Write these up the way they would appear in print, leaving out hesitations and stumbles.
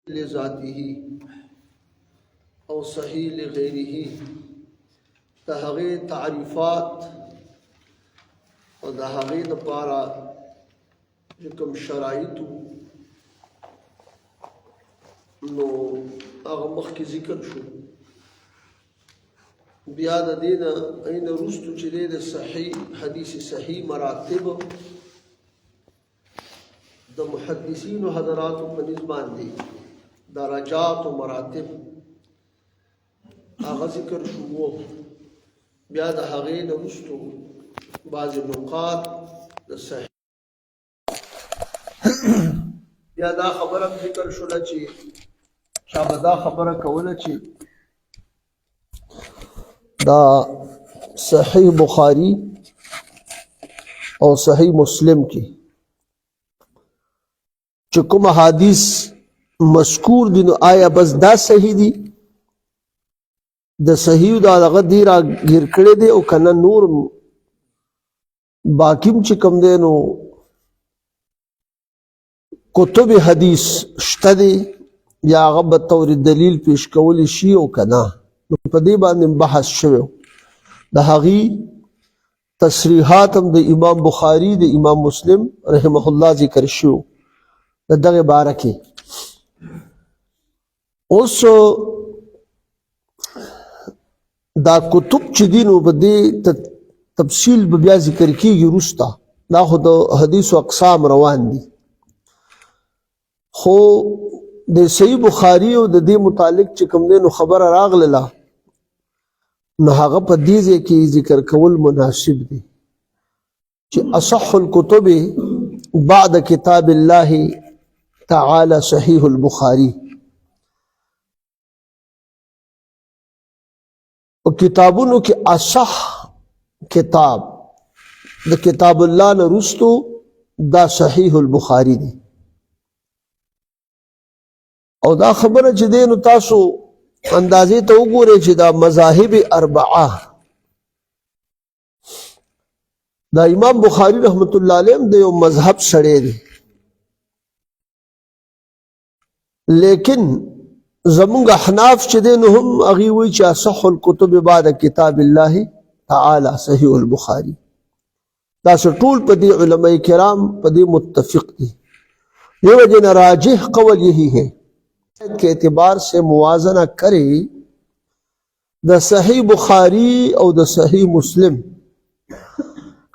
لذاته او صحیح لغیره د هغې تعریفات او د هغې دپاره چې کوم شرایطو نو هغه مخکې ذکر شو. بیا د دې نه اینه وروستو چې دی د صحیح حدیث صحیح مراتب د محدثینو حضراتو په نسبت باندې درجات و مراتب هغه ذکر شو. بیا د هغې نه وروستو بعضې نقاط د صحیح بیا دا خبره ذکر شوله چې چا به دا خبره کوله چې دا صحیح بخاری او صحیح مسلم کې چې کوم حدیث مذکور دي نو آیا بس دا صحیح دي د صحیح دا دغه دی را ګیر کړی دی او کنه نور باقیم چې کوم دی نو کتب حدیث شته دی یا هغه به طور دلیل پیش کولی شي او کنه. نو په دې باندې بحث شوی د هغې تصریحات هم د امام بخاري د امام مسلم رحمه الله ذکر شو د دغه باره کې. اوس دا کتب چې دي نو په دې تفصیل به بیا ذکر کېږي وروسته. دا خو د حدیثو اقسام روان دي خو د صحیح بخاري او د دې متعلق چې کوم دی نو خبره راغله نو هغه په دې ځای کې ذکر کول مناسب دي چې اصح الکتب بعد کتاب الله تعالی صحیح البخاري. او کتابونو کې اصح کتاب د کتاب الله نه وروستو دا صحیح البخاري دی. او دا خبره چې دی نو تاسو اندازې ته وګورئ چې دا مذاهب اربعه دا امام بخاري رحمت الله علیه د یو مذهب سړی دی، لیکن زمونږ احناف چې دی نو هم هغوی وایي چې اصح الکتب بعد کتاب الله تعالی صحیح البخاري. دا ټول په دې علماء کرام په دې متفق دي. یہ وجہ راجح قول یہی ہے کے اعتبار سے موازنہ کرے د صحیح بخاری او د صحیح مسلم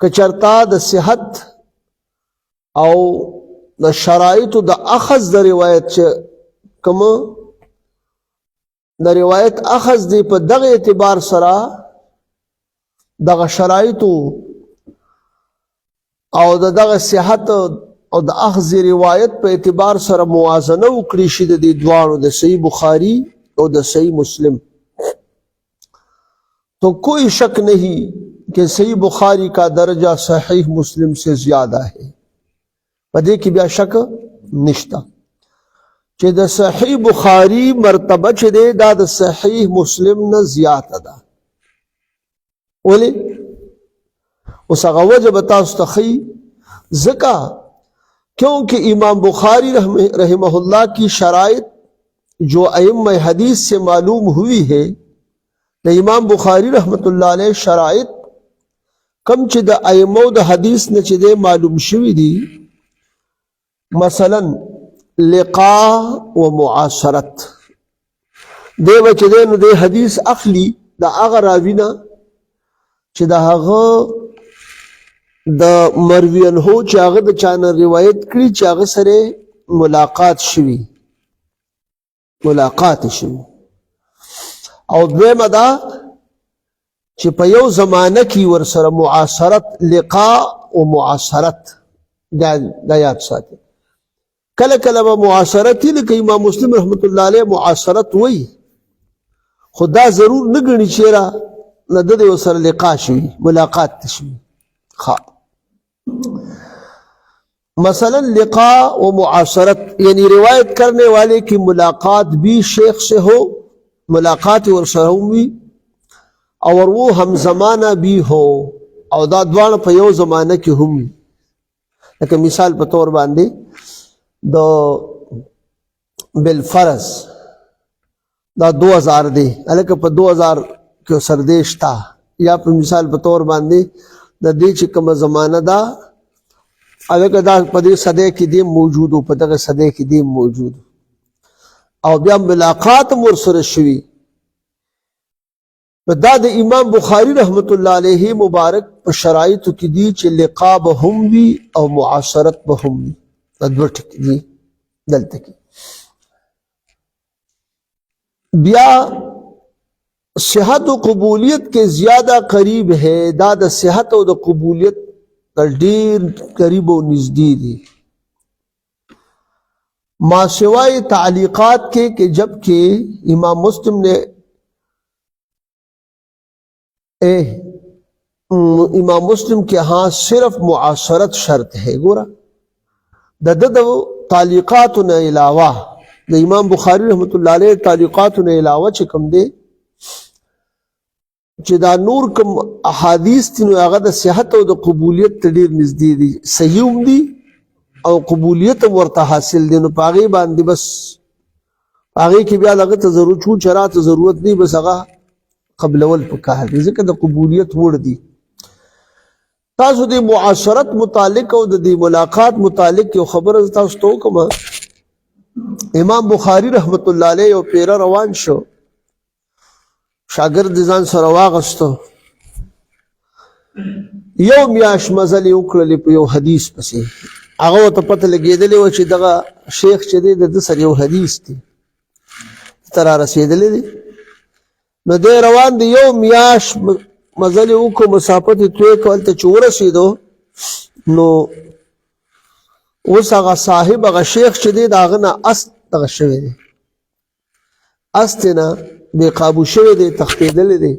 کچرتا د صحت او د شرائط د اخذ د روایت کوم د روایت اخذ دی په دغه اعتبار سره دغه شرائط او دغه صحت او د اخذ روایت په اعتبار سره موازنه وکړي شي د دې دواړو د صحیح بخاری او د صحیح مسلم تو کوئی شک نہیں کہ صحیح بخاری کا درجہ صحیح مسلم سے زیادہ ہے. پدې کې بیا شک نشتا چې د صحیح بخاری مرتبه چې دی دا د صحیح مسلم نه زیاته ده. ولې اوس هغه وجه به تاسو ته ښیي ځکه کیونکہ امام بخاری رحمہ اللہ کی شرائط جو ائمہ حدیث سے معلوم ہوئی ہے امام بخاری رحمۃ اللہ علیہ شرائط کم چې د ائمہ د حدیث نه چې دی معلوم شوی دي مثلا لقاء و معاصرت دی چې دی نو دی حدیث اخلی د هغه راوي نه چې د هغه د مرویان هو چې هغه د چانه روایت کړي چې هغه سره ملاقات شوي او دویمه دا چې په یو زمانه کې ورسره معاصرت لقاء و معاصرت دا یاد ساتي. کله کله به معاصرت لکه امام مسلم رحمت الله علیه معاصرت وایي خو دا ضرور نه ګڼي چې را نه د دې ورسره لقاء شوي ملاقات شوي. مثلا لقاء و معاصرت یعنی روایت کرنے والے کی ملاقات بھی شیخ سے ہو ملاقات ورسره ہوئی اور وہ ہم زمانہ بھی ہو او دا دوان په یو زمانہ کې هم. لکه مثال په طور باندې د بالفرض دا 2000 دی الکه په 2000 کې سردیش تا یا په مثال په تور باندې د دې چې کومه زمانه دا الکه دا په دې صدې کې دی موجود او په دغه صدې کې دی موجود او بیا ملاقات ورسره شوي دا د امام بخاری رحمت الله علیه مبارک په شرایطو کې دي چې لقاء به هم وي او معاشرت به هم وي دا دوه ټکي دي دلته کې بیا صحت و قبولیت کے زیادہ قریب ہے دا د صحت او د قبولیت ډیر قریب او نزدې دي ما سوائے تعلیقات کے کہ جب کہ امام مسلم نے امام مسلم کے ہاں صرف معاشرت شرط ہے گورا د تعلیقات نے علاوہ د امام بخاری رحمت الله علیه تعلیقات نه علاوه چې کوم دی چې دا نور کوم احادیث دي نو هغه د صحت او د قبولیت ته ډیر نږدې دي صحیح هم دي او قبولیت ورته حاصل دي نو پاغي باندې بس پاغي کې بیا لغه ته ضرورت شو چرات ضرورت دی بس هغه قبل اول پکار دي ځکه د قبولیت وړ دي تاسو د معاشرت متعلق او د ملاقات متعلق یو خبره تاسو ته کوم امام بخاری رحمت الله علیه او پیره روان شو شاګرد ځان سره واغستو یو میاش مزل وکړلې په یو حدیث پسې هغه ته پته لګېدلې و چې دغه شیخ چې دی د سره یو حدیث دی تر رسیدلې دی نو دی روان دی یو میاش مزل وکړو مسافت توی کول ته چې ورسېدو نو اوس هغه صاحب هغه شیخ چې دی د هغه نه اس دغه شوی دی اس ته نه بې قابو شوی دی تښتېدلی دی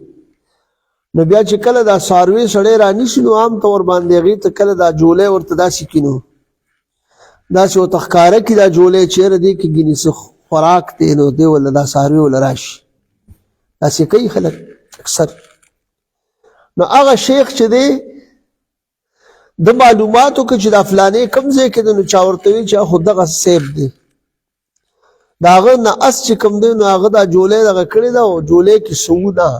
نو بیا چې کله دا څاروي سړی رانیسي نو عام طور باندې هغې ته کله دا جولی ورته داسې کینو داسې ورته ښکاره کړي دا جولی چېرې دی کې ګینې څه خوراک دی نو دی ولا دا څاروي ولا راشي داسې کوي خلک اکثر نو هغه شیخ چې دی د معلوماتو کې چې دا فلانې کوم ځای کې دی نو چا ورته وي چې خو دغه صیب دی د هغه نه اس چې کوم دی نو هغه دا جولی دغه کړې ده او جولی کې څه ده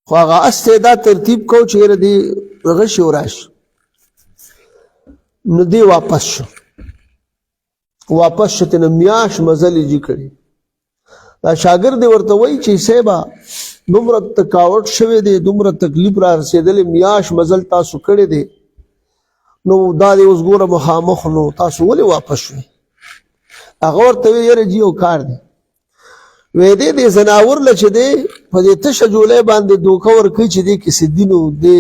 خو هغه اس ته دا ترتیب کو چې یاره دی غشي وراشي نو دی واپس شو ته نه میاش مزل یې جي کړي دا شاګرد دی ورته وایي چې صیبه دومره تکاوټ شوی دی دومره تکلیف را رسېدلی میاش مزل تاسو کړی دی نو دا دی اوس ګوره مخامخ نو تاسو ولې واپس شوئ هغه ورته وی یاره جي یو کار دی وی دی دې ځناور له چې دی په دې تشه جولی باندې دوکه ورکوي چې دی کسې دي نو دی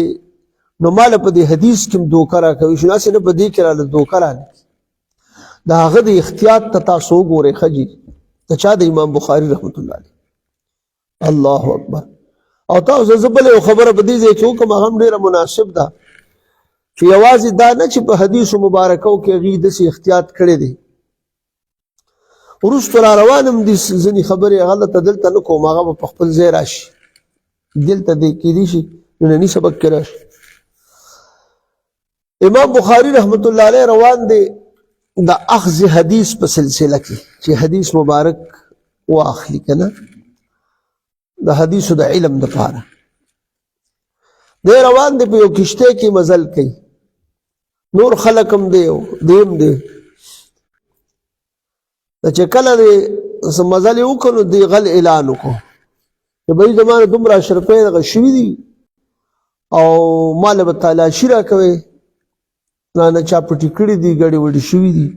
نو ماله په دې حدیث کې هم دوکه راکوي شو هسې نه په دې کې راله دوکه رانه د هغه د احتیاط ته تاسو وګورئ ښه جي د چا د امام بخاري رحمت الله علیه الله اکبر او تاسو زه بله یو خبره په دې ځای کې وکړم هغه هم ډېره مناسب ده چې یوازې دا نه چې په حدیثو مبارکو کې هغې داسې احتیاط کړی دی وروسته را روان هم دي ځینې خبرې غلطه دلته نه کوم هغه به په خپل ځای راشي دلته دی کیدی شي ننني سبق کې راشي امام بخاري رحمت الله علیه روان دی د اخذ حدیث په سلسله کې چې حدیث مبارک واخلي که نه د حدیثو د علم دپاره دی روان دی په یو کشتۍ کې مزل کوي نور خلک هم دی دی هم دی چې کله دی مزل یې وکړو دی غل اعلان وکړو چې بهی زما نه دومره اشرفۍ دغه شوي دي او ما له به تالاشي راکوئ نه چا پټې کړي دي ګډې وډې شوي دي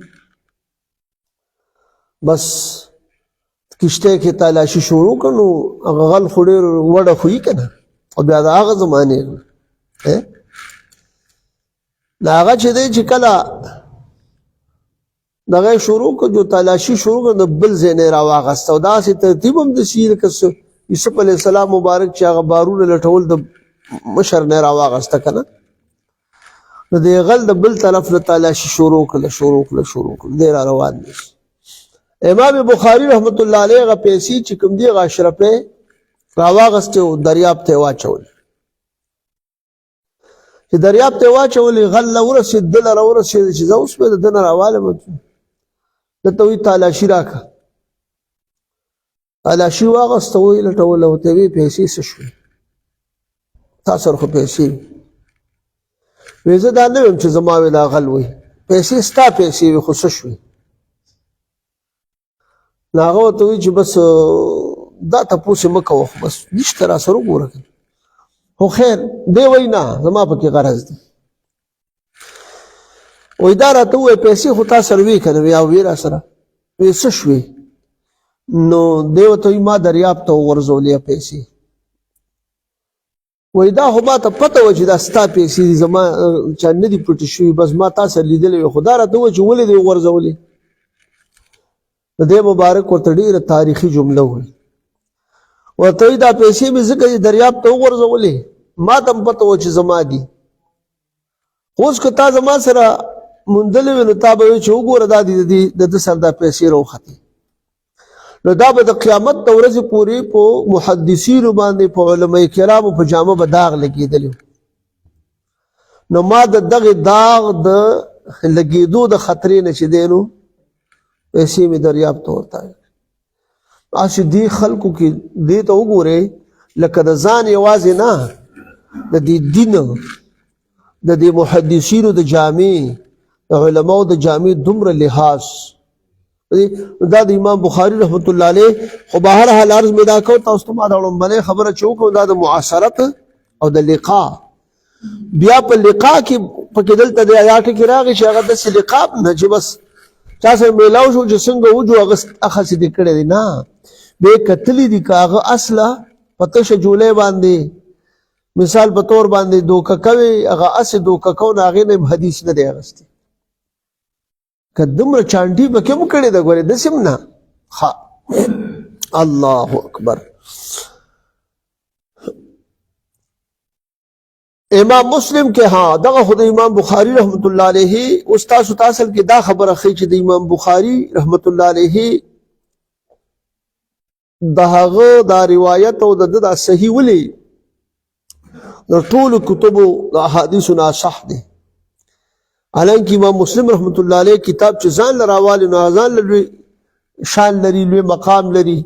بس کشتۍ کې تالاشي شروع کړه نو هغه غل خو ډېر وډه خو وي که نه او بیا د هغه زمانې د هغه چې دی چې کله دغه شروع کړه جو تالاشي شروع کړه د بل ځای نه یې راواغسته او داسې ترتیب هم د شي لکه یوسف علیه السلام مبارک چې هغه بارونه لټول د مشر نه یې راواغسته که نه نو د غل د بل طرف نه تالاشي شروع کړه دی را روان دی امام بخاري رحمت الله علیه هغه پیسې چې کوم دي هغه اشرفۍ راواغستې او دریاب ته یې واچولې چې دریاب ته یې واچولې غل له ورسېد ده له راورسېده چې زه اوس به د ده نه راوالم دته وی تالاشي راکړه تالاشي واغسته وی لټوله ورته وی پیسې څه شوې تا سره خو پیسې وی زه دا نه ویم چې زما وی دا غل وی پیسې ستا پیسې وي خو څه شوې نو هغه ورته وی چې بس دا تپوس یې مه کوه بس نشته را سره وګوره خو خیر دی وی نه زما پکې غرض دی وی دا راته ووایه پیسې خو تا سره وي که نه وي او وي را سره وی څه شوې نو دی ورته وایي ما دریاب ته وغورځولې پیسې وی دا خو ما ته پته وه چې دا ستا پیسې دي زما چا نه دي پټې شوي بس ما تا سره لیدلی وي خو دا راته ووایه چې ولې دې وغورځولې د دې مبارک ورته ډېره تاریخي جمله وایي ورته وایي دا پیسې مې ځکه دریاب ته وغورځولې ما ته هم پته وه چې زما دي اوس که تا زما سره موندلې وي نو تا به وایي چې وګوره دا دي د ده سره دا پیسې راوختې نو دا به د قیامت د ورځې پورې په محدثینو باندې په علما کرامو په جامه به داغ لګېدلی نو ما د دغې داغ د لګېدو د خطرې نه چې دی نو پیسې مې دریاب ته ورته هسې دې خلکو کې دې ته وګورئ لکه د ځان یوازې نه د دې دین د دې محدثینو د جامې د علماو د جامې دومره لحاظ دا د امام بخاري رحمت الله علیه خو بهر حال عرض مې دا کوم تاسو ته ما دا لومبنۍ خبره چې وکړم دا د معاصرت او د لقا بیا په لقا کې پکې دلته د آیات کې راغی چې هغه داسې لقا نه چې بس چا سره میلاو شو چې څنګه وجو هغه اخسې دې کړی دی نه بیا یې کتلي دي که هغه اصله په تشه جولۍ باندې مثال په طور باندې دوکه کوي هغه اسې دوکه کو نه هغې نه هم حدیث نه دی اخیستی که دومره چانټي پکې هم کړې ده ګورې داسې هم نه الله اکبر امام مسلم کې ها دغه خو د امام بخاري رحمت الله علیه اوس تاسو ته اصل کې دا خبره ښیي چې د امام بخاري رحمت الله علیه د هغه دا روایت او د ده دا صحیح ولې د ټولو کتبو د احادیثو نه اصح دی حالانکه امام مسلم رحمت الله علیه کتاب چې ځان له راوالي نو ځان له لوی شان لري لوی مقام لري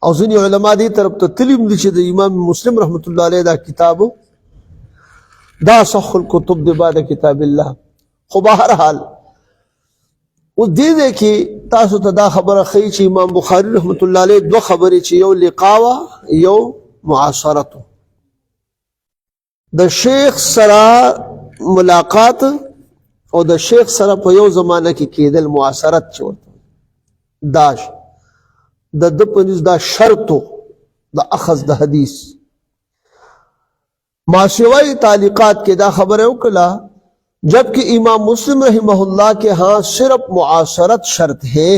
او ځینې علما دې طرف ته تللي هم دي چې د امام مسلم رحمت الله علیه دا کتاب دا اصح الکتب دی بعد کتاب الله خو بهرحال اوس دې ځای کې تاسو ته دا خبره ښیي چې امام بخاري رحمت الله علیه دوه خبرې چې یو لقا وه یو معاصرت د شیخ سره ملاقات او د شیخ سره په یو زمانه کې کېدل معاصرت چې ورته داش د ده په نزد دا شرطو د اخذ د حدیث ما سوائے تعلیقات کے دا خبر وکلا جبکہ امام مسلم رحمہ اللہ کے ہاں صرف معاصرت شرط ہے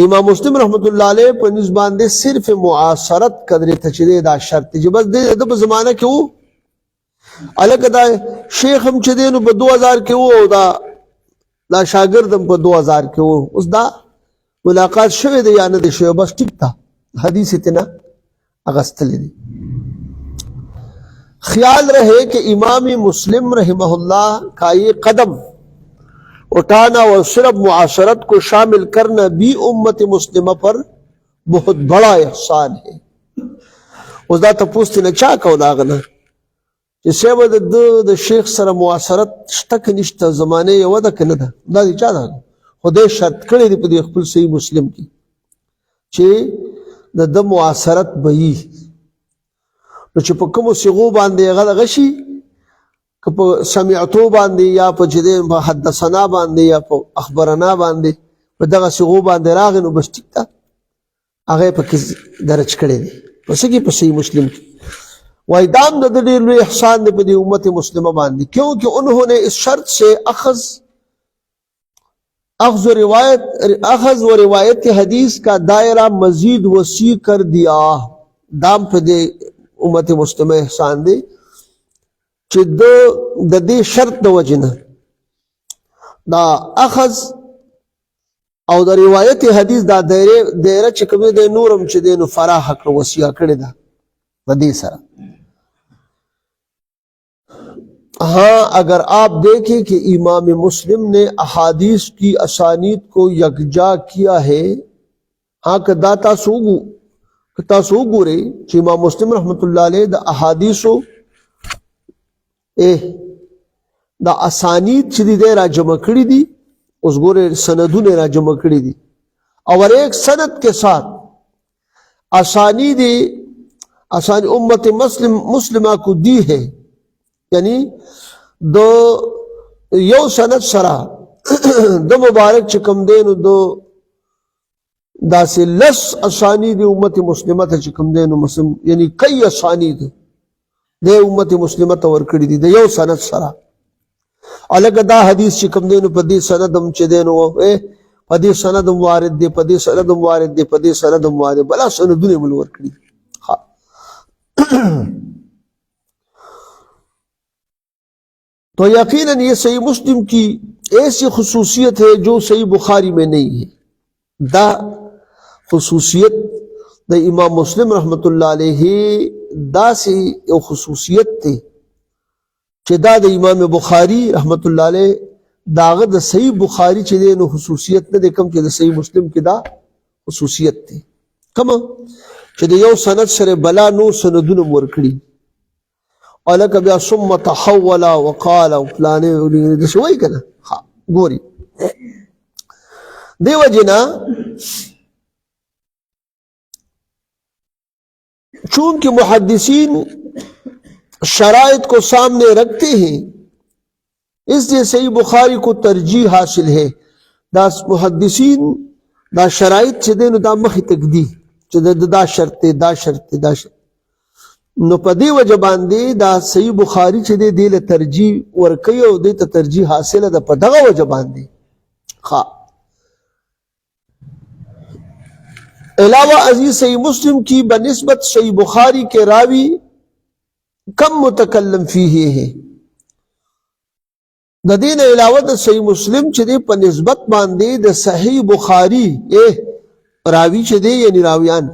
امام مسلم رحمت اللہ علیہ پر نسبان دے صرف معاصرت قدر تچدے دا شرط جو بس دے دب زمانہ کیوں الگ دا شیخ ہم چدے نو پا 2000 کے وہ دا شاگرد ہم پا 2000 کے وہ اس دا ملاقات شوئے دے یا نہ دے شوئے بس ٹک تھا حدیث اتنا اغسطلی دی خیال رہے کہ امام مسلم رحمہ اللہ کا یہ قدم اٹھانا اور صرف معاشرت کو شامل کرنا بھی امت مسلمہ پر بہت بڑا احسان ہے اس دا تپوستی نے چاہ کون آگنا جسے وہ دا شیخ سر معاشرت شتک نشتا زمانے یا ودا کنا دا دی چاہ دا خودے شرط کردی دی پا دی اخبر صحیح مسلم کی چے دا معاشرت بئی نو چې په کومو صیغو باندې هغه دغه شي که په سمعتو باندې یا په چې دی په حدثنا باندې یا په اخبرنا باندې په دغه صیغو باندې راغی نو بس ټیک ده هغه یې پکې درج کړی دی په څه کې په صحیح مسلم کې وایي دا هم د ده ډېر لوی احسان دی په دې امت مسلمه باندې کیونکہ انہوں نے اس شرط سے اخذ و روایت حدیث کا دائرہ مزید وسیع کر دیا دام په دې امت مسلمه احسان دی چې د دې شرط د وجنه دا اخذ او د روایت حدیث دا دایره چې کومه د نورم چې د نو فراخ کړ وسیع کړی دا د دې سره हाँ, अगर आप देखें कि इमाम मुस्लिम ने अहादीस की असानीद को यकजा किया है, हाँ कदा तासू गुरे कि इमाम मुस्लिम रहमतुल्लाह अलैह द अहादीसो द असानीद ची दे रा जमा करी दी, उस गोरे सनदों ने रा जमा करी दी और एक सनद के साथ असानी उम्मत मुस्लिमा को दी है, यानी दो यो सनद सरा दो मुबारक चिकम देन दो दासे लस असानी दे उम्मत मुस्लिमा था चिकम देन मुस्लिम, यानी कई असानी दे उम्मत मुस्लिमा तवर करी दी दे यो सनद सरा अलग दा हदीस चिकम देन पदी सनदम चे देनो पदी सनदम वारिद दे पदी सनदम वारिद दे पदी सनदम वारिद बला सनदुने मुलवर करी। हाँ तो यकीनन ये सही मुस्लिम की ऐसी खुसूसियत है जो सही बुखारी में नहीं है। दा खुसूसियत द इमाम मुस्लिम रहमतुल्लाह अलैहि दा से खुसूसियत थे दा द इमाम बुखारी रहमतुल्लाह अलैह दागद सही बुखारी चे नो खुसूसियत न दे कम के सही मुस्लिम की दा खुसूसियत थे कम चे यो सनद सरे बला नो सनदुन मुरकड़ी और कभी सुम्मा तहव्वला वक़ाला फलाने वही कहना। हाँ गोरी देवजना चूंकि मुहद्दिसीन शराइत को सामने रखते हैं इसलिए सही बुखारी को तरजीह हासिल है। दास मुहद्दिसीन दा शराइत चे देन दा मखी तकदी चे दा शर्ते नो पदी वजह बांधे दा सही बुखारी चे दे दिल तरजीह वर्कयो दे तरजीह हासिल दा पदगा वजह बांधे। हाँ अलावा अजीज सही मुस्लिम की बनिस्बत सही बुखारी के रावी कम मुतकल्लम फीही है। नदीन अलावा सही मुस्लिम चे दे पनिस्बत बांधे द सही बुखारी रावी चे दे यानी रावियान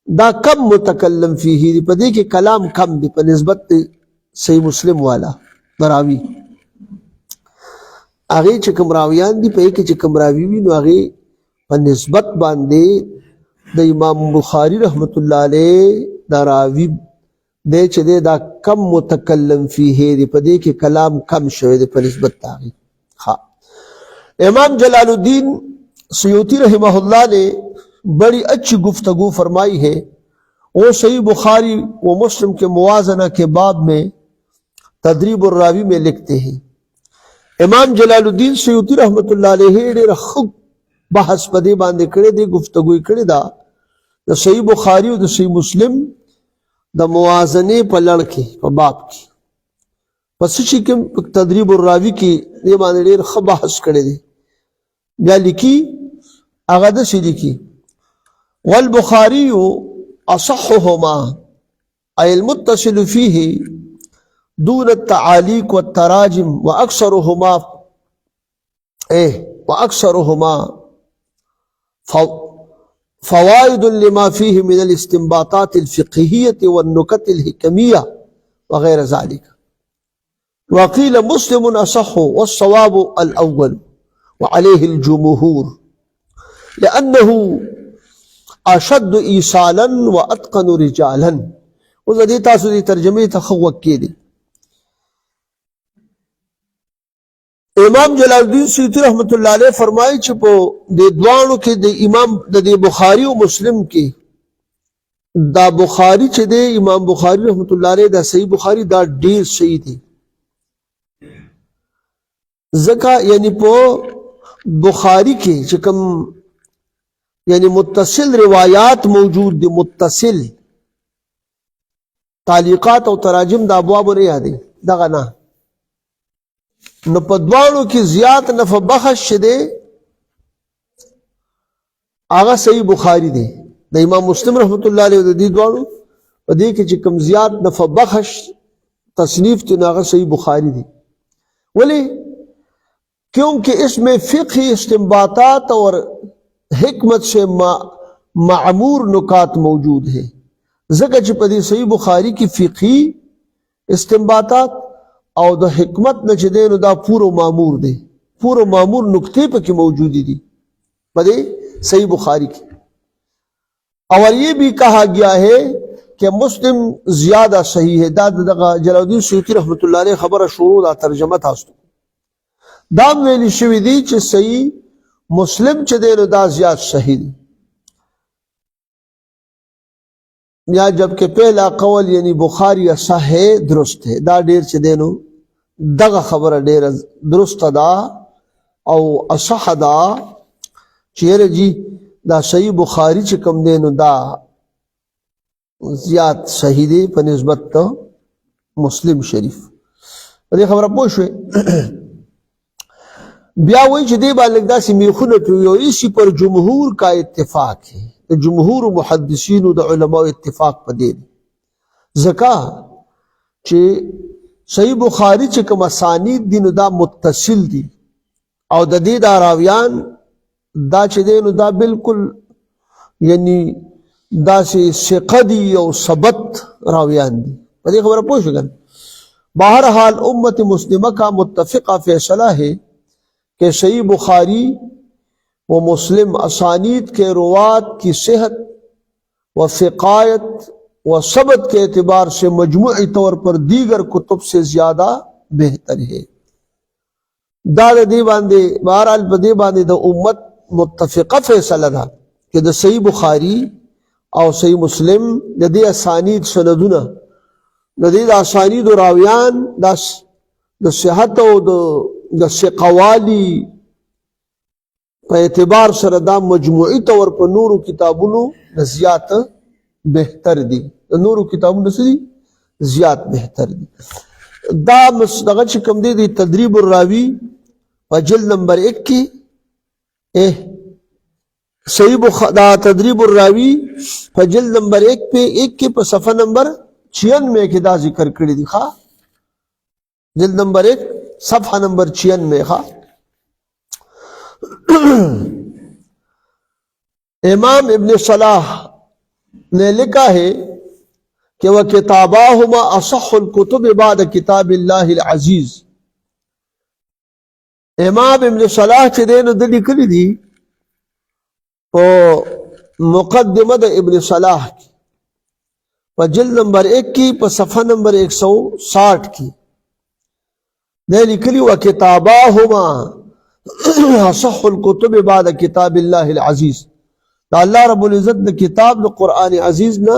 दा कम मुतकल्लम फीही पदे के कलाम कम दी पनिस्बत सही मुस्लिम वाला रावी आगे चिकम रावियान दी पे के चिकम रावी भी नो आगे पनिस्बत बांधे द इमाम बुखारी रहमतुल्लाह अलैह दा रावी दे चे दे दा कम मुतकल्लम फीही दी पदे के कलाम कम शवे दे पनिस्बत आगे। हाँ इमाम जलालुद्दीन सयूती रहमहुल्लाह ने बड़ी अच्छी गुफ्तगू फरमाई है। वो सही बुखारी व मुस्लिम के मुवाजना के बाब में तदरीब और रावी में लिखते हैं। इमाम जलालुद्दीन सयूती रहमतुल्लाह अलैह खूब बहस पदे बांधे करे दे गुफ्तगू करे दा द सही बुखारी और द सही मुस्लिम द मुवाजने पर लड़के पर बाप की पसी के तदरीब और रावी की ये बांधे खूब बहस करे दे या लिखी आगाद से लिखी वल बुखारी असहुमा अल मुत्तसिल फीही दून तआलीक व तराजिम व अक्सरुहुमा फवाइद लिमा फीही मिन अल इस्तिंबातात अल फिक़हिय्यत व नुकत अल हिकमिय्या व गैर ज़ालिक व क़ील मुस्लिम असहु व सवाब अल अव्वल व अलैहि अल जुमहूर लिअन्नहु अशद ईसालन व अतकन रिजालन। उस अदीता सुदी तर्जमे तखव्वक के दी इमाम जलालुद्दीन सयूती रहमतुल्लाह अलैह फरमाई छपो दे द्वाणो के दे इमाम दे बुखारी और मुस्लिम के दा बुखारी चे दे इमाम बुखारी रहमतुल्लाह अलैह दा सही बुखारी दा ढेर सही थी जका यानी पो बुखारी के चिकम यानी मुत्तसिल रिवायात मौजूद दी मुत्तसिल तालीकात और तराजिम दा अबवाब नहीं आदि दगाना न पदवाणों की जियात नफा बख्श दे आगा सही बुखारी दे द इमाम मुस्लिम रहमतुल्लाह अलैह दी द्वाणो वदी के चिकम जियात नफा बख्श तसनीफ तो नागा सही बुखारी दे वली क्योंकि इसमें फिक़ही इस्तिंबातात और हिकमत से मामूर नुकात मौजूद है। ज़का चिपदी सही बुखारी की फ़िक़ही इस्तिंबातात او د حکمت نه چې دی نو دا پورو معمور دی پورو معمور نکتے پکې موجودی دی بدے صحیح بخاری کی اور یہ بھی کہا گیا ہے کہ مسلم زیادہ صحیح ہے دا جلال الدین سیوطی رحمت اللہ علیہ خبر شروع دا ترجمه تاستو دام ویلی شوی دی چې صحیح مسلم چې دی نو دا زیاد صحیح دی یا جبکہ پہلا قول یعنی بخاری اصح ہے درست ہے دا ډیر چې دی نو دغه خبره ډیر درست دا او اصح دا چیرې جی دا صحیح بخاری چې کم دی نو دا زیاد صحیح دی په نسبت ته مسلم شریف په دې خبره پوه شوې بیا وایي چې دې باندې داسې میخونه تویوي چې پر جمهور کا اتفاق ہے جمهور محدثین د علماء اتفاق په دې ځکه چې صحیح بخاری چې کوم اسانید دي نو دا متصل دي او د دې دا راویان دا چې دی نو دا بالکل یعنی دا سے ثقدی او ثبت راویان دی په دې خبره پوه شئ بہرحال امت مسلمہ کا متفقہ فیصلہ ہے کہ صحیح بخاری و مسلم اسانید کے روات کی صحت و ثقایت و ثبت کے اعتبار سے مجموعی طور پر دیگر کتب سے زیادہ بہتر ہے دا دې باندې بہرحال په دې باندې د امت متفقہ فیصلہ دا کہ دا صحیح بخاری او صحیح مسلم د دې اسانید سندونه د دې اسانید راویان د صحت او د ثقوالی په اعتبار سره دا مجموعی طور په نورو کتابونو زیات بهتر دي د نورو کتابونو سره زیات بهتر دي دا دغه چې کوم دی تدریب الراوی په جلد نمبر 1 کې صحیح دا تدریب الراوی په جلد نمبر 1 کې په صفحه نمبر 96 کې دا ذکر کړی دی ښا جلد نمبر 1 صفحہ نمبر 96 ښا امام ابن صلاح نے لکھا ہے کہ وہ کتاباہما اصح الکتب بعد کتاب اللہ العزیز امام ابن صلاح چې دین د لیکلی دی او مقدمه د ابن صلاح کی په جلد نمبر 1 کی په صفحه نمبر 160 کی د لیکلی و کتاباهما اصح الكتب بعد کتاب الله العزیز دا الله رب العزت د کتاب د قران عزیز نه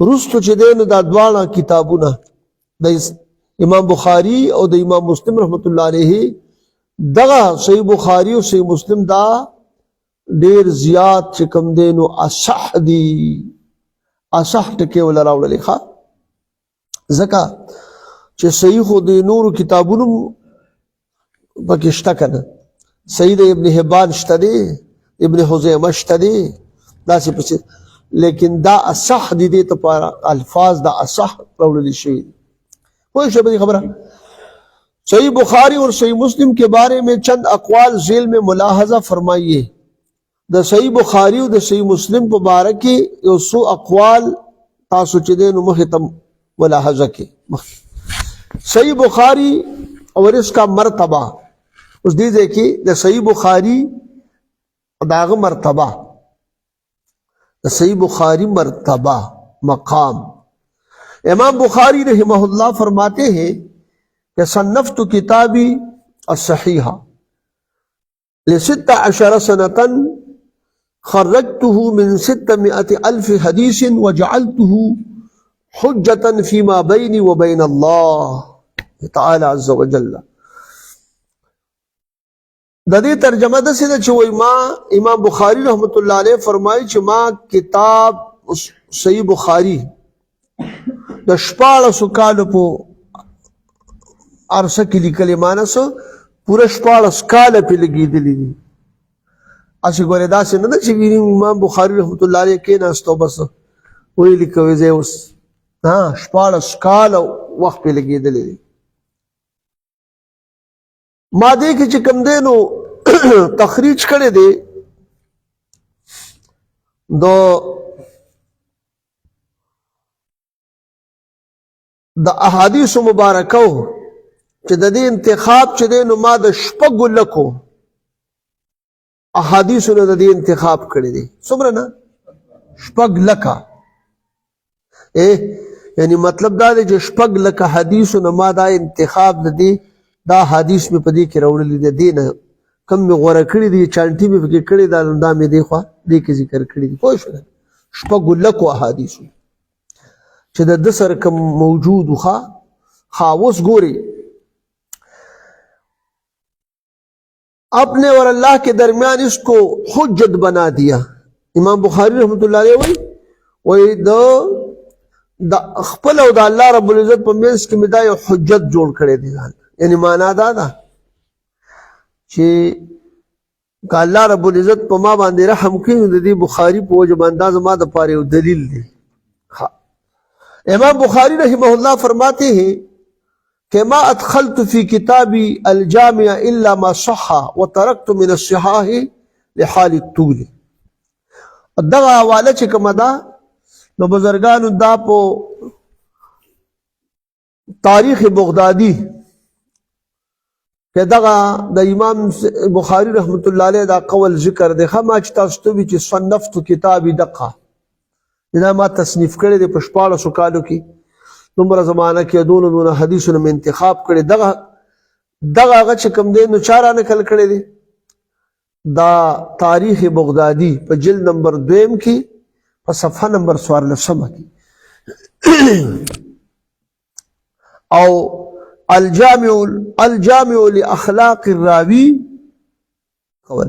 رستو چې دین د دواړه کتابونه د امام بخاری او د امام مسلم رحمت الله علیه دغه صحیح بخاری او صحیح مسلم دا ډیر زیات چې کم دینو اصح دی اصح ټکی ول راوړل ښه ځکه چې صحیح خو د نورو کتابونو پکې شته کنه صحیح د ابن حبان شته دی ابن خزیمه شته دی داسې پسې لیکن دا اصح دی دې ته الفاظ دا اصح راوړل شوي کوئی شبه خبره صحیح بخاری اور صحیح مسلم کے بارے میں چند اقوال ذیل میں ملاحظہ فرمائیے دا صحیح بخاری اور دا صحیح مسلم په باره کې یو څو اقوال تاسو چې دین مخه ملاحظه کې صحیح بخاری اور اس کا مرتبہ اس دیجئے کہ دا صحیح بخاری داغ مرتبہ دا صحیح بخاری مرتبہ مقام امام بخاری رحمہ اللہ فرماتے ہیں کہ صنفت کتابی الصحیحہ ل16 سنة خرجته من 600,000 حدیث وجعلته حجة فيما بيني وبين الله تعالى عز وجل د دې ترجمه د سینه چې وای ما امام بخاری رحمت الله علیه فرمایي چې ما کتاب صحیح بخاری د 14 کال په عرصه کې لیکل مانس پورا 14 کال په لګیدلی دي اسی ګوره دا څنګه چې امام بخاری رحمت الله علیه کې ناستو بس وی لیکوي زه اوس ها 14 کال وخت په لګیدلی دي ما دې کې چې کوم دینو تخریج کړي دي د احادیث مبارکه چې د دې انتخاب چې دی نو ما د شپږو لکو احادیثو نه د دې انتخاب کړی دی. څومره نه؟ 6 لکه. یعنی مطلب دا دی چې 6 لکه حدیثو نه ما دا انتخاب د دې دا حدیث مې په دې کې راوړلی دی. دې نه کم مې غوره کړي دي چانټي مې پکې کړې دا مې دې خوا دې کې ذکر کړي دي. پوه شوې؟ 6 لکو احادیثو چې د ده سره کوم موجود و. اوس ګوري اپنے اور اللہ کے درمیان اس کو حجت بنا دیا. امام بخاری رحمت اللہ علیہ وی دا خپل او دا اللہ رب العزت په منځ کې مې دا یو حجت جوړ کړی دی. یعنی معنا دا ده چې که الله رب العزت په ما باندې رحم کوي نو د دې بخاري په وجه باندې دا زما دپاره یو دلیل دی. امام بخاری رحمہ اللہ فرماتے ہیں کہ ما ادخلت فی کتابی الجامع الا ما صح وترکت من الصحاح لحال الطول. دغه حواله چې کومه ده نو بزرګانو دا په تاریخ بغدادي کہ دغه د امام بخاری رحمت الله علیه دا قول ذکر دی. ما چې تاسو ته وی چې صنفت کتابی دقه دا ما تصنیف کړی دی په 1400 کالو کې. دومره زمانه کې دونه حدیثونه مې انتخاب کړي. دغه هغه چې کوم دی نو چا رانقل کړی دی دا تاریخ بغدادي په جلد نمبر 2 کې په صفحه نمبر 14 کې او الجامع لاخلاق الراوی قول.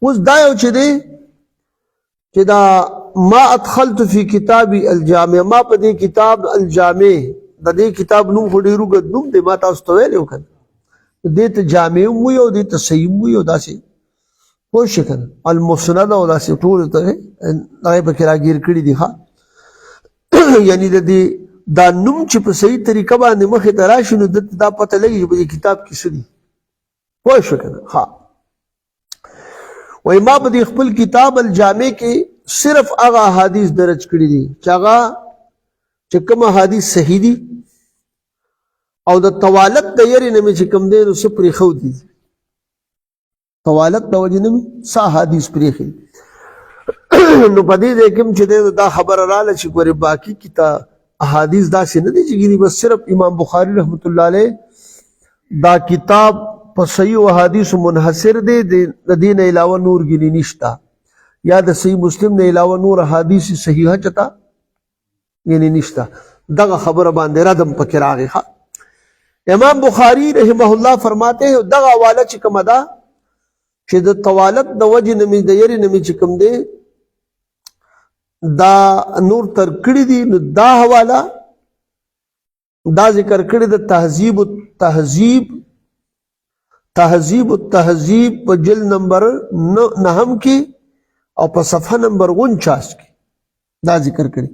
اوس دا یو چې دی چې دا ما ادخلت فی کتابی الجامع ما په دې کتاب الجامع د دې کتاب نوم خو ډېر اوږد نوم دی ما تاسو ته ویلی و که نه دې ته جامع هم وایي او دې ته صحیح هم وایي او داسې پوه شئ که نه المسند او داسې ټولو ته هغې پکې راګیر کړي دي. یعنی د دې دا نوم چې په صحیح طریقه باندې مخې ته راشي نو دته دا پته لګي چې په دې کتاب کې څه دي. پوه شو که نه؟ وایي ما په دې خپل کتاب الجامع کې صرف هغه احادیث درج کړي دي چې هغه چې کوم احادیث صحیح دي او د طوالت د یرې نه مې چې کوم دی نو څه پرېښودي دي. طوالت د وجې نه مې څه احادیث پرېښي نو په دې ځای کې هم چې دی دا خبره راله چې ګورې باقي کتاب احادیث داسې نه دي چې ګینې بس صرف امام بخاری رحمت الله علیه دا کتاب په صحیح احادیثو منحصر دی. د دې نه علاوه نور ګینې نشته یا د صحیح مسلم نه علاوه نور احادیث صحیحه چتا یعنی نشته. دغه خبره باندې ردم پکې راغی. امام بخاری رحمه الله فرماتے ہیں دغه حواله چې کومه ده چې د طوالت د وجې نه مې د یرې نه مې چې کوم دی دا نور تر کړي دي نو دا حواله دا ذکر کړي د تهذیب التهذیب په جلد نمبر 9 کې او په صفحه نمبر 49 کې دا ذکر کړي.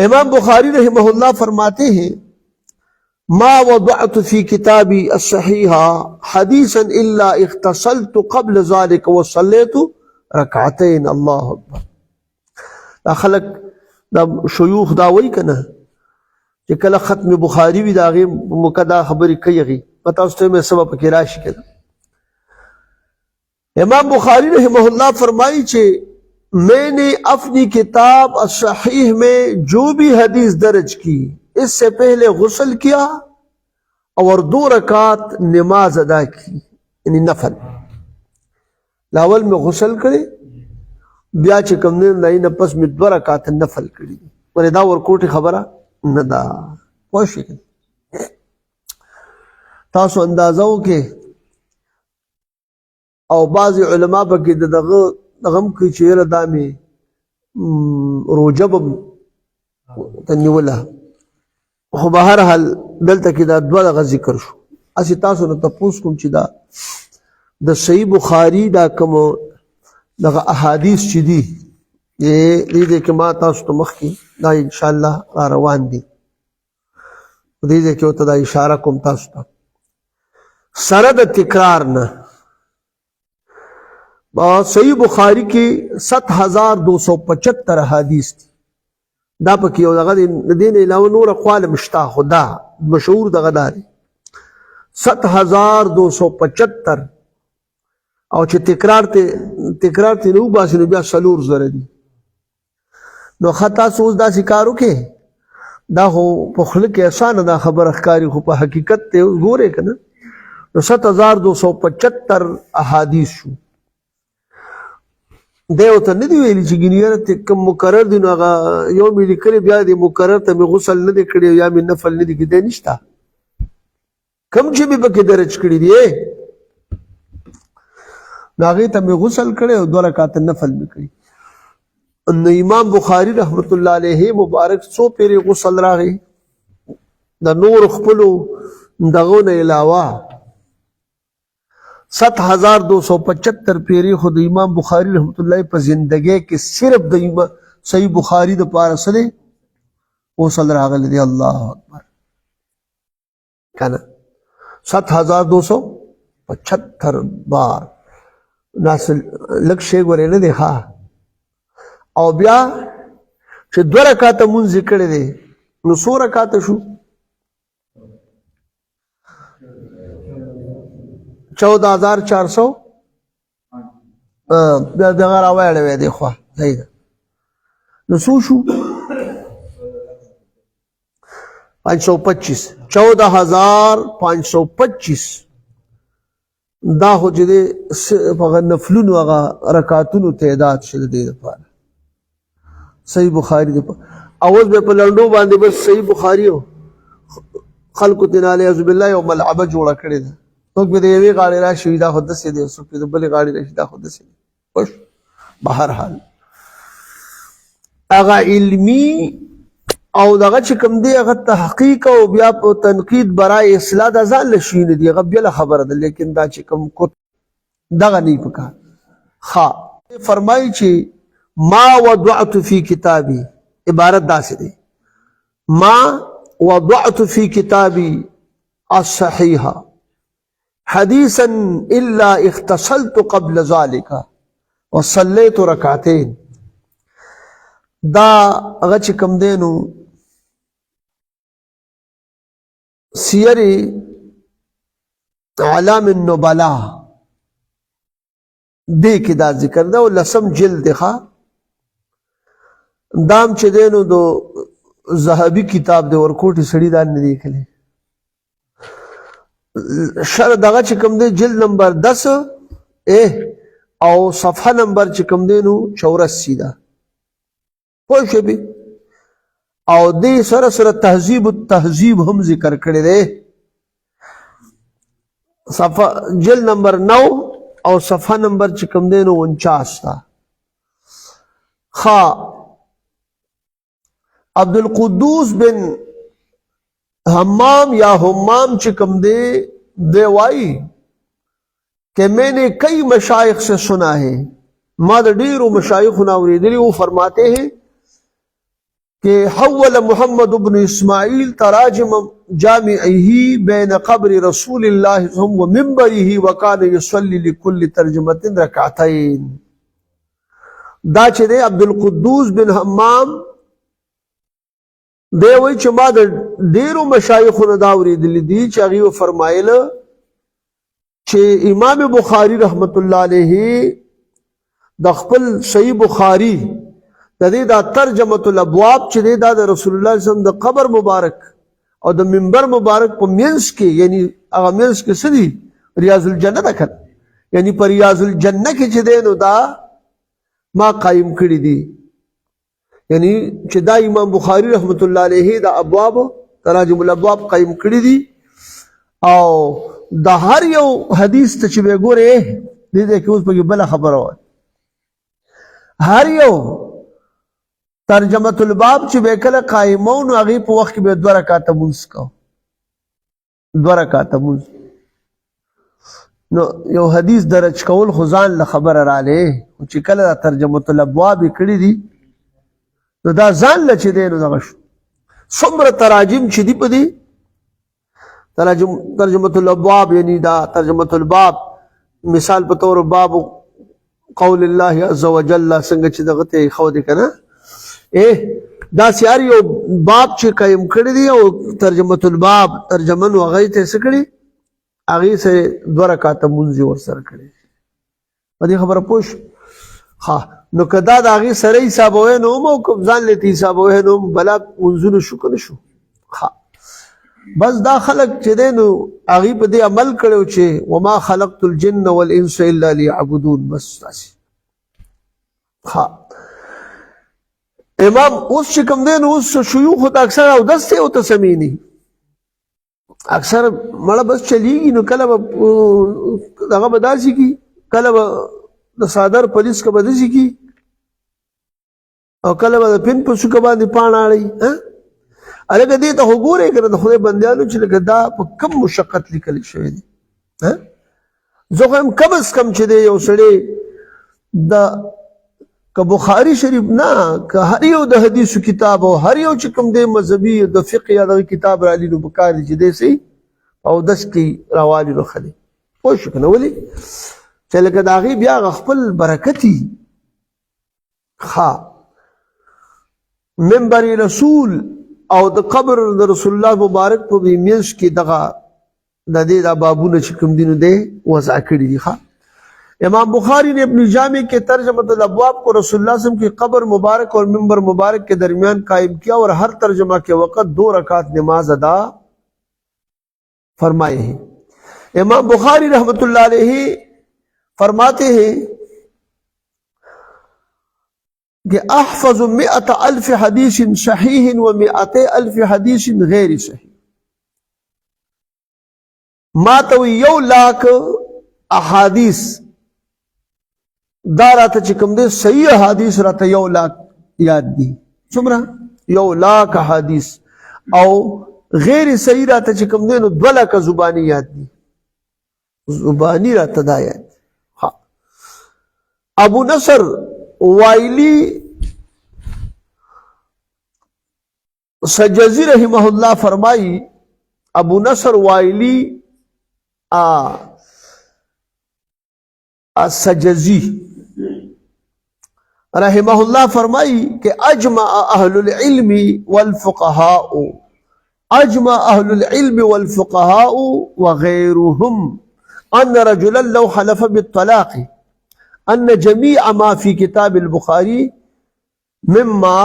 امام بخاری رحمہ اللہ فرماتے ہیں ما وضعت في كتابي الصحيح حديثا الا اغتسلت قبل ذلك وصليت ركعتين. الله اكبر. دا خلق دا شيوخ دا وایي کنه چې کله ختم بخاری وي دا غي مقدا خبرې کوي پتہ اوس ته مې سبب کې راشي کړه. امام بخاری رحمہ اللہ فرمائی چې میں نے اپنی کتاب الصحیح میں جو بھی حدیث درج کی اس سے پہلے غسل کیا اور 2 رکعات نماز ادا کی یعنی نفل. لاول میں غسل کرے بیا چې کوم نه پس میں 2 رکعات نفل کړي. ولې دا ورکوټي خبره نه ده. پوه شئ تاسو اندازه وکړئ او بعض علما پکې دغه غم کوي چې یاره دا مې روژه به نیوله خو به هر حال دلته کې دا 2 دغه ذکر شو. هسې تاسو نه تپوس کوم چې دا د صحیح بخاري دا کوم دغه احادیث چې دي دې کې ما تاسو ته مخکې دا انشاءالله را روان دي. دې کې ورته دا اشاره کوم تاسو ته سره د تکرار نه. صحیح بخاری کې 7275 احادیث دي. دا پکې یو دغه د دې نه علاوه نور اقوال مشته خدا مشهور دغه داري 7275 او چې تکرار ته نو باسي نو بیا 400 دي نو خطا سوز دا سکارو کې دا خو په خله کې آسان دا خبر ښکاری خو په حقیقت ته ګوره کنه نو 7275 احادیث شو دیو ته نه دی ویلي چې ګنیره ته کوم مقرر دي نو هغه یو ملي کړي بیا د مقرر ته غسل نه دی کړی یا می نفل نه دی کېدای نشته کم چې به پکې درج کړی دی ناغه ته غسل کړي او 2 رکعات نفل وکړي نو امام بخاری رحمت الله علیه مبارک 100 پیری غسل راغی د نور خپلو دغه نه علاوه 7275 پیری خود امام بخاری رحمت الله په زندګۍ کې صرف د صحیح بخاری د پاره سره غسل راغلی دی الله اکبر کنه 7275 بار ناسل لکشه غره نه دی ها او بیا چې 2 رکعات مونږ کړي دي نو 100 رکعات شو 14400 بیا دغه راوړل وې دی خو صحیح ده نو څو شو 525 14525 دا خو چې په نفلونو هغه رکعاتونو تعداد شته دی لپاره صحیح بخاری دی اول به په لندو باندې بس صحیح بخاری خلق تناله عز بالله یوم العبد جوړه کړی ده څوک به د یوې غاړې راشي دا خود سي دي څوک به د بلې غاړې راشي دا خود سي خوش بهر حال هغه علمي او دغه چې کوم دی هغه تحقیق او بیا په تنقید برای اصلاح د ځان لشي نه دی هغه بل خبره ده لیکن دا چې کوم کو دغه نه پکا ها فرمایي چې ما وضعت فی کتابی عبارت داسې دی ما وضعت فی کتابی الصحیحه حدیثا الا اغتسلت قبل ذلك وصليت ركعتين دا هغه چې کوم دینو سیر علام النبلاء دې کې دا ذکر دا ولسم جلد ښه دام چې دینو دو زهبي کتاب دی ورکوټي سړی دا نه دی کله شر دغه چې کوم دی جلد نمبر 10 او صفحه نمبر چې کوم دی نو 84 ده پوه شئ او دې سره سره تهذیب التهذیب هم ذکر کړی دی صفحه جلد نمبر 9 او صفحه نمبر چې کوم دی نو 49 ده خا عبد القدوس بن حمام یا حمام چې کوم دی وائی کہ میں نے کئی مشائخ سے سنا ہے ما د ډیرو مشایخ نه اوریدلی او فرماتے ہیں کہ حول محمد بن اسماعیل تراجم جامعه بین قبر رسول الله ومنبره وكان يصلي لكل ترجمه ركعتين دا چې دی عبد القدوس بن حمام دی وای چې ما د ډیرو مشایخونو دا اوریدلی دي چې هغه فرمایله چې امام بخاری رحمت الله علیه د خپل صحیح بخاری د دې دا ترجمه الابواب چې دا د رسول الله صلی الله علیه وسلم د قبر مبارک او د منبر مبارک په منځ کې یعنی هغه منځ کې سدي ریاض الجنه ده یعنی پر ریاض الجنه کې چې دی نو دا ما قائم کړی دي یعنی چې دا امام بخاری رحمت الله علیه دا ابواب تراجم الابواب قائم کړی دي او د هر یو حدیث ته چې وګوره دې کې اوس په بل خبره وای هر یو ترجمه الباب چې وکړه قائمون هغه په وخت کې به 2 رکعات مونږ کو 2 رکعات مونږ نو یو حدیث درج کول خزان له خبره را لې چې کله ترجمه الابواب کړی دي نو دا ځان له چې دی نو دغه څومره تراجم چې دی په دې ترجمه الابواب یعنی دا ترجمه الباب مثال په تور باب قول الله عز وجل څنګه چې دغه ته خو دې کنه دا سیار یو باب چې قائم کړی دی او ترجمه الباب ترجمه نو هغه ته څه کړی هغه سره 2 رکعات مونږ ورسره کړی په دې خبره پوښ ها نو کدا د هغه سره حساب وې نو مو کوم ځان لته حساب وې نو بلا منځونه شو کنه شو ها بس دا خلق چې دینو هغه په دې عمل کړو چې وما خلقت الجن والانس الا ليعبدون بس تاسو ها امام اوس چې کوم دین اوس شيوخ ته اکثر او دسته او تسمینی اکثر مړه بس چلیږي نو کله دغه بداسي کی کله د صادر پولیس کا بداسي کی او کله د پین په شو کا باندې پاناړي ها الګ دې ته وګورئ کړه د خدای بندیانو چې لګدا په کم مشقت لیکل شوی دي ها زه هم کم از کم چې دی یو سړی د که بخاری شریف نه که هر یو د حدیثو کتاب او هر یو چې کوم دی مذهبي د فقه یا د کتاب را لیدو بکار چې دی سي او دس کې راوالي نو خلي پوه شو کنه ولي چې لکه د هغې بیا خپل برکتي ها منبر رسول او د قبر د رسول الله مبارک په میانس کې دغه د دې د بابونه چې کوم دینو دی وضع کړي دي ها امام بخاری نے اپنی جامع کے ترجمۃ الابواب کو رسول اللہ صلی اللہ علیہ وسلم کی قبر مبارک اور منبر مبارک کے درمیان قائم کیا اور ہر ترجمہ کے وقت 2 رکعت نماز ادا فرمائے ہیں امام بخاری رحمۃ اللہ علیہ فرماتے ہیں کہ احفظ 100,000 حدیث صحیح و 100,000 حدیث غیر صحیح ما تو 100,000 احادیث دا راته چې کوم دی صحیح حدیث راته 100,000 یاد دي څومره 100,000 حدیث او غیر صحیح راته چې کوم دی نو 2,00,000 زبانی یاد دي زبانی راته دا یاد ها ابو نصر وائلی سجزی رحمہ اللہ فرمائی ابو نصر وائلی السجزی رحمہ اللہ فرمائی کہ اجمع اہل العلم والفقہاء وغیرهم ان رجلا لو حلف بالطلاق ان جميع ما في كتاب البخاري مما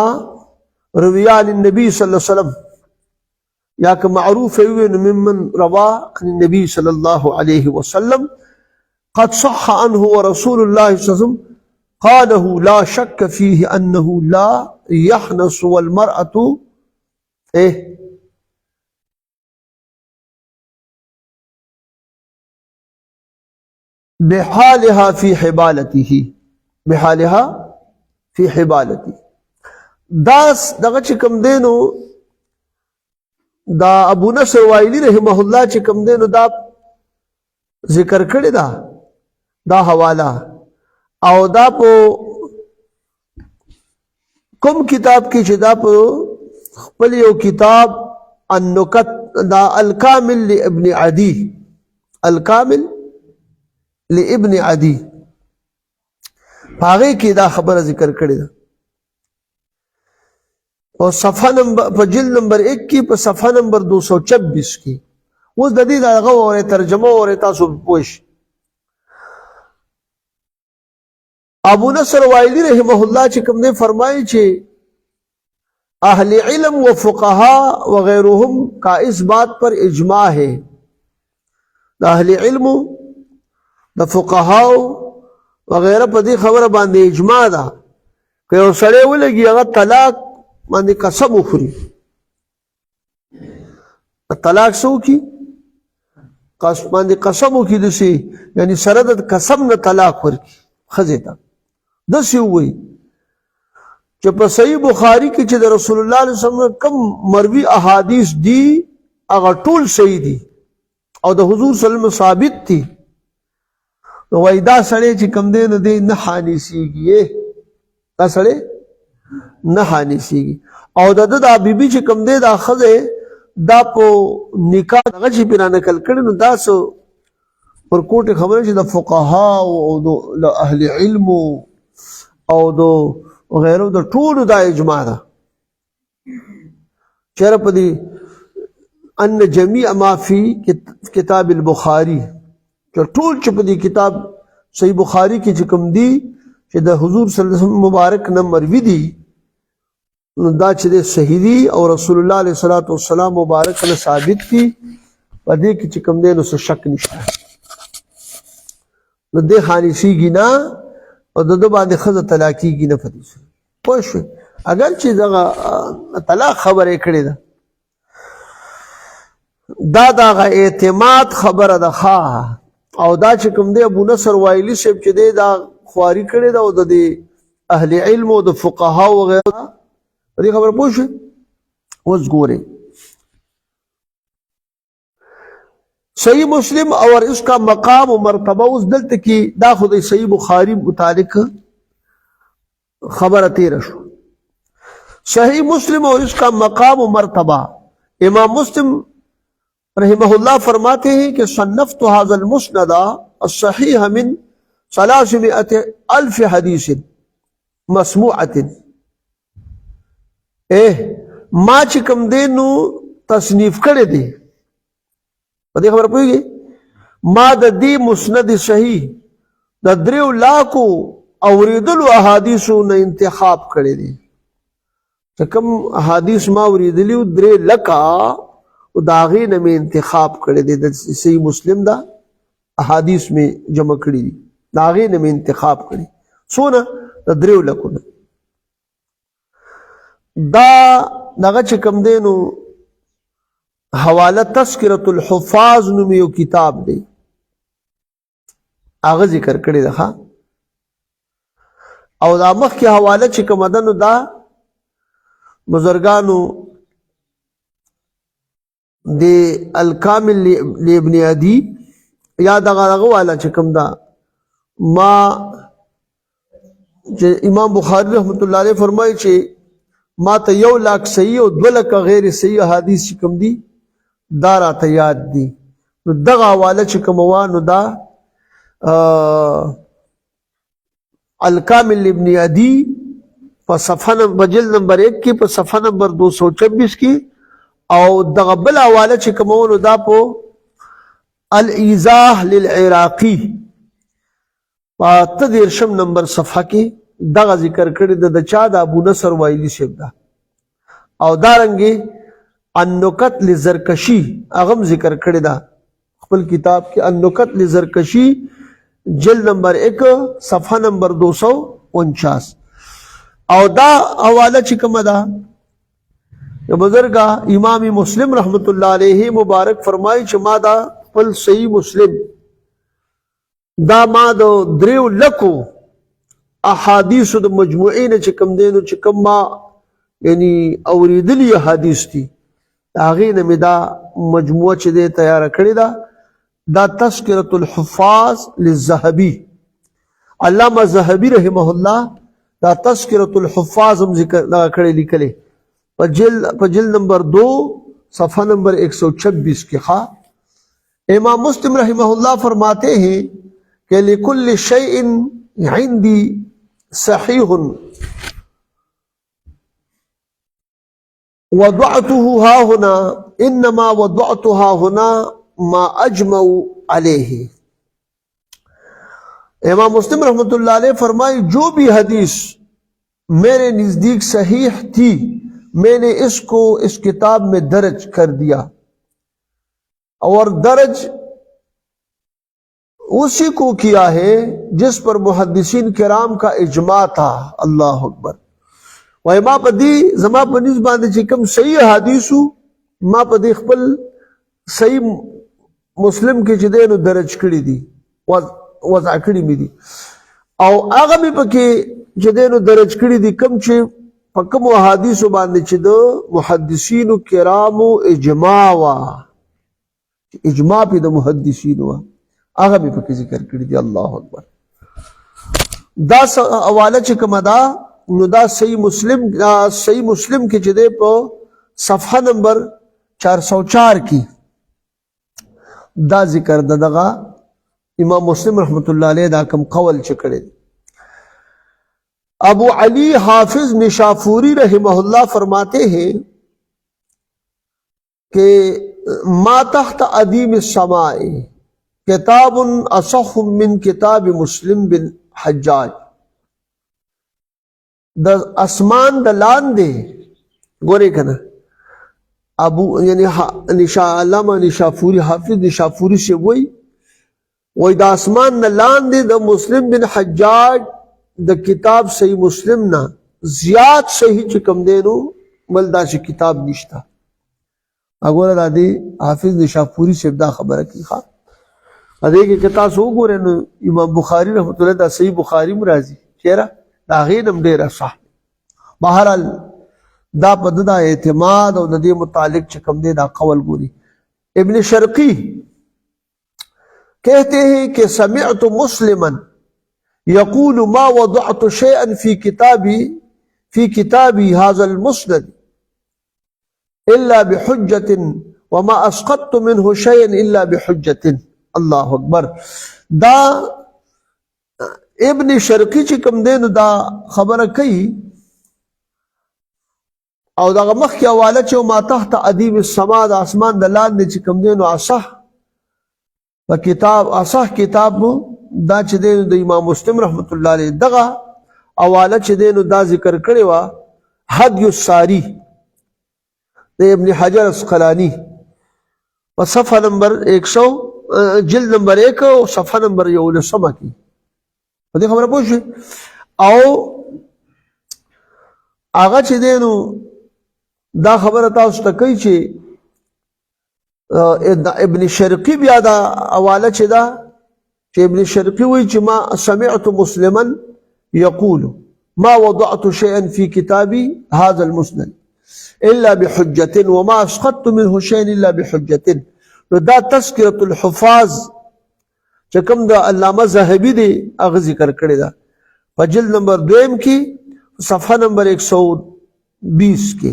روي عن النبي صلى الله عليه وسلم یا کہ معروف ہے ممن روا عن النبي صلى الله عليه وسلم قد صح عنه ورسول الله صلى الله عليه وسلم قاله لا شك فيه أنه لا يحنس والمرأة بحالها في حبالته داس دغه چې کوم دینو دا ابو نصر وائلی رحمه الله چې کوم دینو دا ذکر کړی دا حواله او دا په کوم کتاب کې چې دا په خپل یو کتاب النکت دا الکامل لابن عدی الکامل لابن عدی هغه کې دا خبره ذکر کړې ده او صفحه نمبر په جلد نمبر 1 کې په صفحه نمبر 226 کې اوس د دې دغه اوره ترجمه اوره تاسو پوښ ابو نصر وائلی رحمہ اللہ چې کوم نے فرمایي چې اہل علم و فقہاء وغیرهم کا اس بات پر اجماع ہے دا اہل علم دا فقہاء وغیرہ په دې خبره باندې اجماع ده که یو سړی ولګي هغه طلاق باندې قسم وخوري طلاق سو کی باندې قسم وکړي دسي یعنی سره د قسم نه طلاق ورکړي ښځې ته داسې ووایي چې په صحیح بخاري کې چې د رسول الله علیه وسلم کم مروي احادیث دي هغه ټول صحیح دي او د حضور صلی الله علیه وسلم ثابت دي نو وایي دا سړی چې کوم دی نو دی نه حانیسېږي دا سړی نه حانیسېږي او د ده دا بیبي چې کوم دی دا ښځه دا په نکاح هغه چې پرې رانقل کړي نو دا څه پر کوټې خبره چې د فقها او د اهل علم او د وغیره د ټولو دا اجماع ده چېرې په دې ان جميع ما فی کتاب البخاری چې ټول چې په دې کتاب صحیح بخاری کې چې کوم دي چې د حضور صلی الله علیه وسلم مبارک نه مروي دي نو دا چې صحیح دي او رسول الله علیه الصلاۃ والسلام مبارک نه ثابت دي په دې کې چې کوم دی نو څه شک نشته نو دې خانسیږي نه او د باندې ښځه طلاقېږي نه په دې پوه شوې اگر چې دغه طلاق خبره یې کړې ده دا دغه اعتماد خبره ده ښه او دا چې کوم دی ابو نصر وایلي صاحب چې دی دا خواري کړې ده او د دې اهل علم او د فقهاو وغیره په دې خبره پوه شوې اوس ګورئ صحیح مسلم اور اس کا مقام و مرتبہ اس دلت کی دا خود صحیح بخاری متعلق خبر تیر شو صحیح مسلم اور اس کا مقام و مرتبہ امام مسلم رحمہ اللہ فرماتے ہیں کہ صنفت هذا المسند الصحیح من 300,000 حدیث مسموعت ما چکم دینو تصنیف کرے دے په دې خبره پوهېږئ ما د دې مسند صحیح د 300,000 اورېدلو احادیثو نه انتخاب کړی دی چې کوم احادیث ما اورېدلي وو 300,000 او د هغې نه مې انتخاب کړی دی د صحیح مسلم دا احادیث مې جمع کړي دي د هغې نه مې انتخاب کړي څونه د 300,000 نه دا دغه چې کوم دی نو حواله تذکرۃ الحفاظ نوم یو کتاب دی هغه ذکر کړی ده او دا مخکې حواله چې کومه ده نو دا بزرګانو د الکامل لابن عدی یا دغه والا چې کوم ده ما چې امام بخاری رحمت الله علیه فرمایي چې ما ته 100,000 صحیح او 200,000 غیر صحیح حدیث چې کوم دي دا راته یاد دي نو دغه حواله چې کومه وه نو دا الکامل ابن عدی په صفحه جلد نمبر 1 کې په صفحه نمبر 226 کې او دغه بل حواله چې کومه وه نو دا په الایضاح للعراقي په 13 نمبر صفحه کې دغه ذکر کړی د چا د ابو نصر وایلي صاحب دا او دارنګې النکت لزرکشی اغم ذکر کړی دا خپل کتاب کې النکت لزرکشی جلد نمبر 1 صفحه نمبر 249 او دا حواله چې کومه ده بزرګا امام مسلم رحمت الله علیه مبارک فرمایي چې ما دا خپل صحیح مسلم دا ما د 300,000 احادیث د مجموعین چې کوم دینو چې کوم ما یعنی اوریدلی حدیث دي هغې نه مې دا مجموعه چې دی تیاره کړې ده دا تذکرۃ الحفاظ للذهبي علامه ذهبي رحمه الله دا تذکرۃ الحفاظ هم ذکر دغه کړی لیکلی په جلد نمبر 2 صفحه نمبر 126 کې امام مسلم رحمه الله فرماتے ہیں کہ لکل شیء عندي صحیح وضعته ها هنا انما وضعتها هنا ما اجمع عليه امام مسلم رحمت اللہ علیہ فرمائی جو بھی حدیث میرے نزدیک صحیح تھی میں نے اس کو اس کتاب میں درج کر دیا اور درج اسی کو کیا ہے جس پر محدثین کرام کا اجماع تھا اللہ اکبر وای ما په دې زما په نسبت باندې چې کوم صحیح حدیثو ما په دې خپل صحیح مسلم کې چې دی نو درج کړي دي وضع کړي مې دي او هغه مې پکې چې دی نو درج کړي دي کوم چې په کومو احادیثو باندې چې د محدثینو کرامو اجماع وه اجماع پې د محدثینو وه هغه مې پکې ذکر کړي دي الله اکبر دا حواله چې کومه ده نو دا صحیح مسلم کې چې دی په صفحه نمبر 404 کې دا ذکر دغه امام مسلم رحمت الله علیه دا کوم قول چې کړی ابو علی حافظ نشاپوری رحمہ اللہ فرماتے ہیں کہ ما تحت ادیم السماء کتاب اصح من کتاب مسلم بن حجاج. د اسمان د لاندې ګورې کنه ابو یعنی علامہ نشاپوری حافظ نشاپوری سے وہی د اسمان د لاندې د مسلم بن حجاج د کتاب صحیح مسلم نه زیات صحیح چې کوم دی نو بل داسې کتاب نشته. اګوره د دې حافظ نشاپوری سے دا خبره کی ښه ادې کې که تاسو وګورئ نو امام بخاری رحمت الله دا صحیح بخاری مرازي چیرې دا هغې نم ډېره صح. بهرحال دا په د اعتماد او د دې متعلق چې کوم دی دا قول ګوري. ابن شرقی کہتے ہیں کہ سمعت مسلما يقول ما وضعت شيئا في كتابي هذا المسند إلا بحجة وما أسقطت منه شيئا إلا بحجة. الله أكبر. دا ابن شرقی چې کوم دی نو دا خبره کوي او دا مخکې حواله چې ما تحت ادیم السما د اسمان د لاندې چې کوم دی نو اصح په کتاب اصح کتاب دا چې دی نو د امام مسلم رحمت الله علیه دغه حواله چې دی نو دا ذکر کړې وه هدی الساری د ابن حجر اسقلانی په صفحه نمبر 100 جلد نمبر 1 او صفحه نمبر 11 کې په دې خبره پوه شئ. او هغه چې دی نو دا خبره تاسو ته کوي چې ابن شرقی بیا دا حواله چې دا چې ابن شرقی وایي چې ما سمعت مسلما يقول ما وضعت شيئا في كتابي هذا المسند الا بحجة وما اسقطت منه شيئا الا بحجة. نو دا تذکرة الحفاظ چې کوم د علامه ذهبي دی هغه ذکر کړی دا په جلد نمبر 2 کې صفحه نمبر 120 کې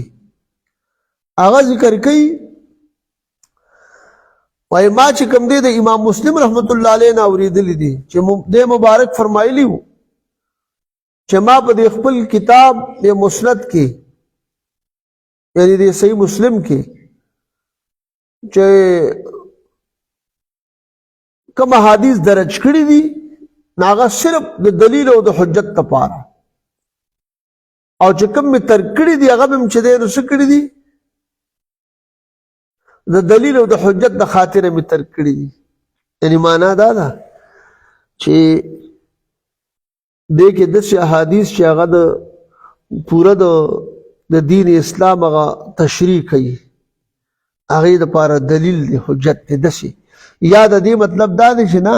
هغه ذکر کوي وای ما چې کوم دی د امام مسلم رحمت الله علیه نه اوریدلی دي چې د مبارک فرمایلی وو چې ما په د خپل کتاب د مسند کې یعنی د صحیح مسلم کې چې کوم حدیث درج کړی دي ناغه صرف د دلیل او د حجت لپاره او چې کوم می تر کړی دي هغه هم چې دی نو څه کړی دي د دلیل او د حجت د خاطر می تر کړی دي. یعنی معنا دا ده چې دې کې داسې احادیث چې هغه د پوره د دین اسلام هغه تشریح کوي هغې دپاره دلیل دی حجت دی داسې یا د دې مطلب دا دی چې نه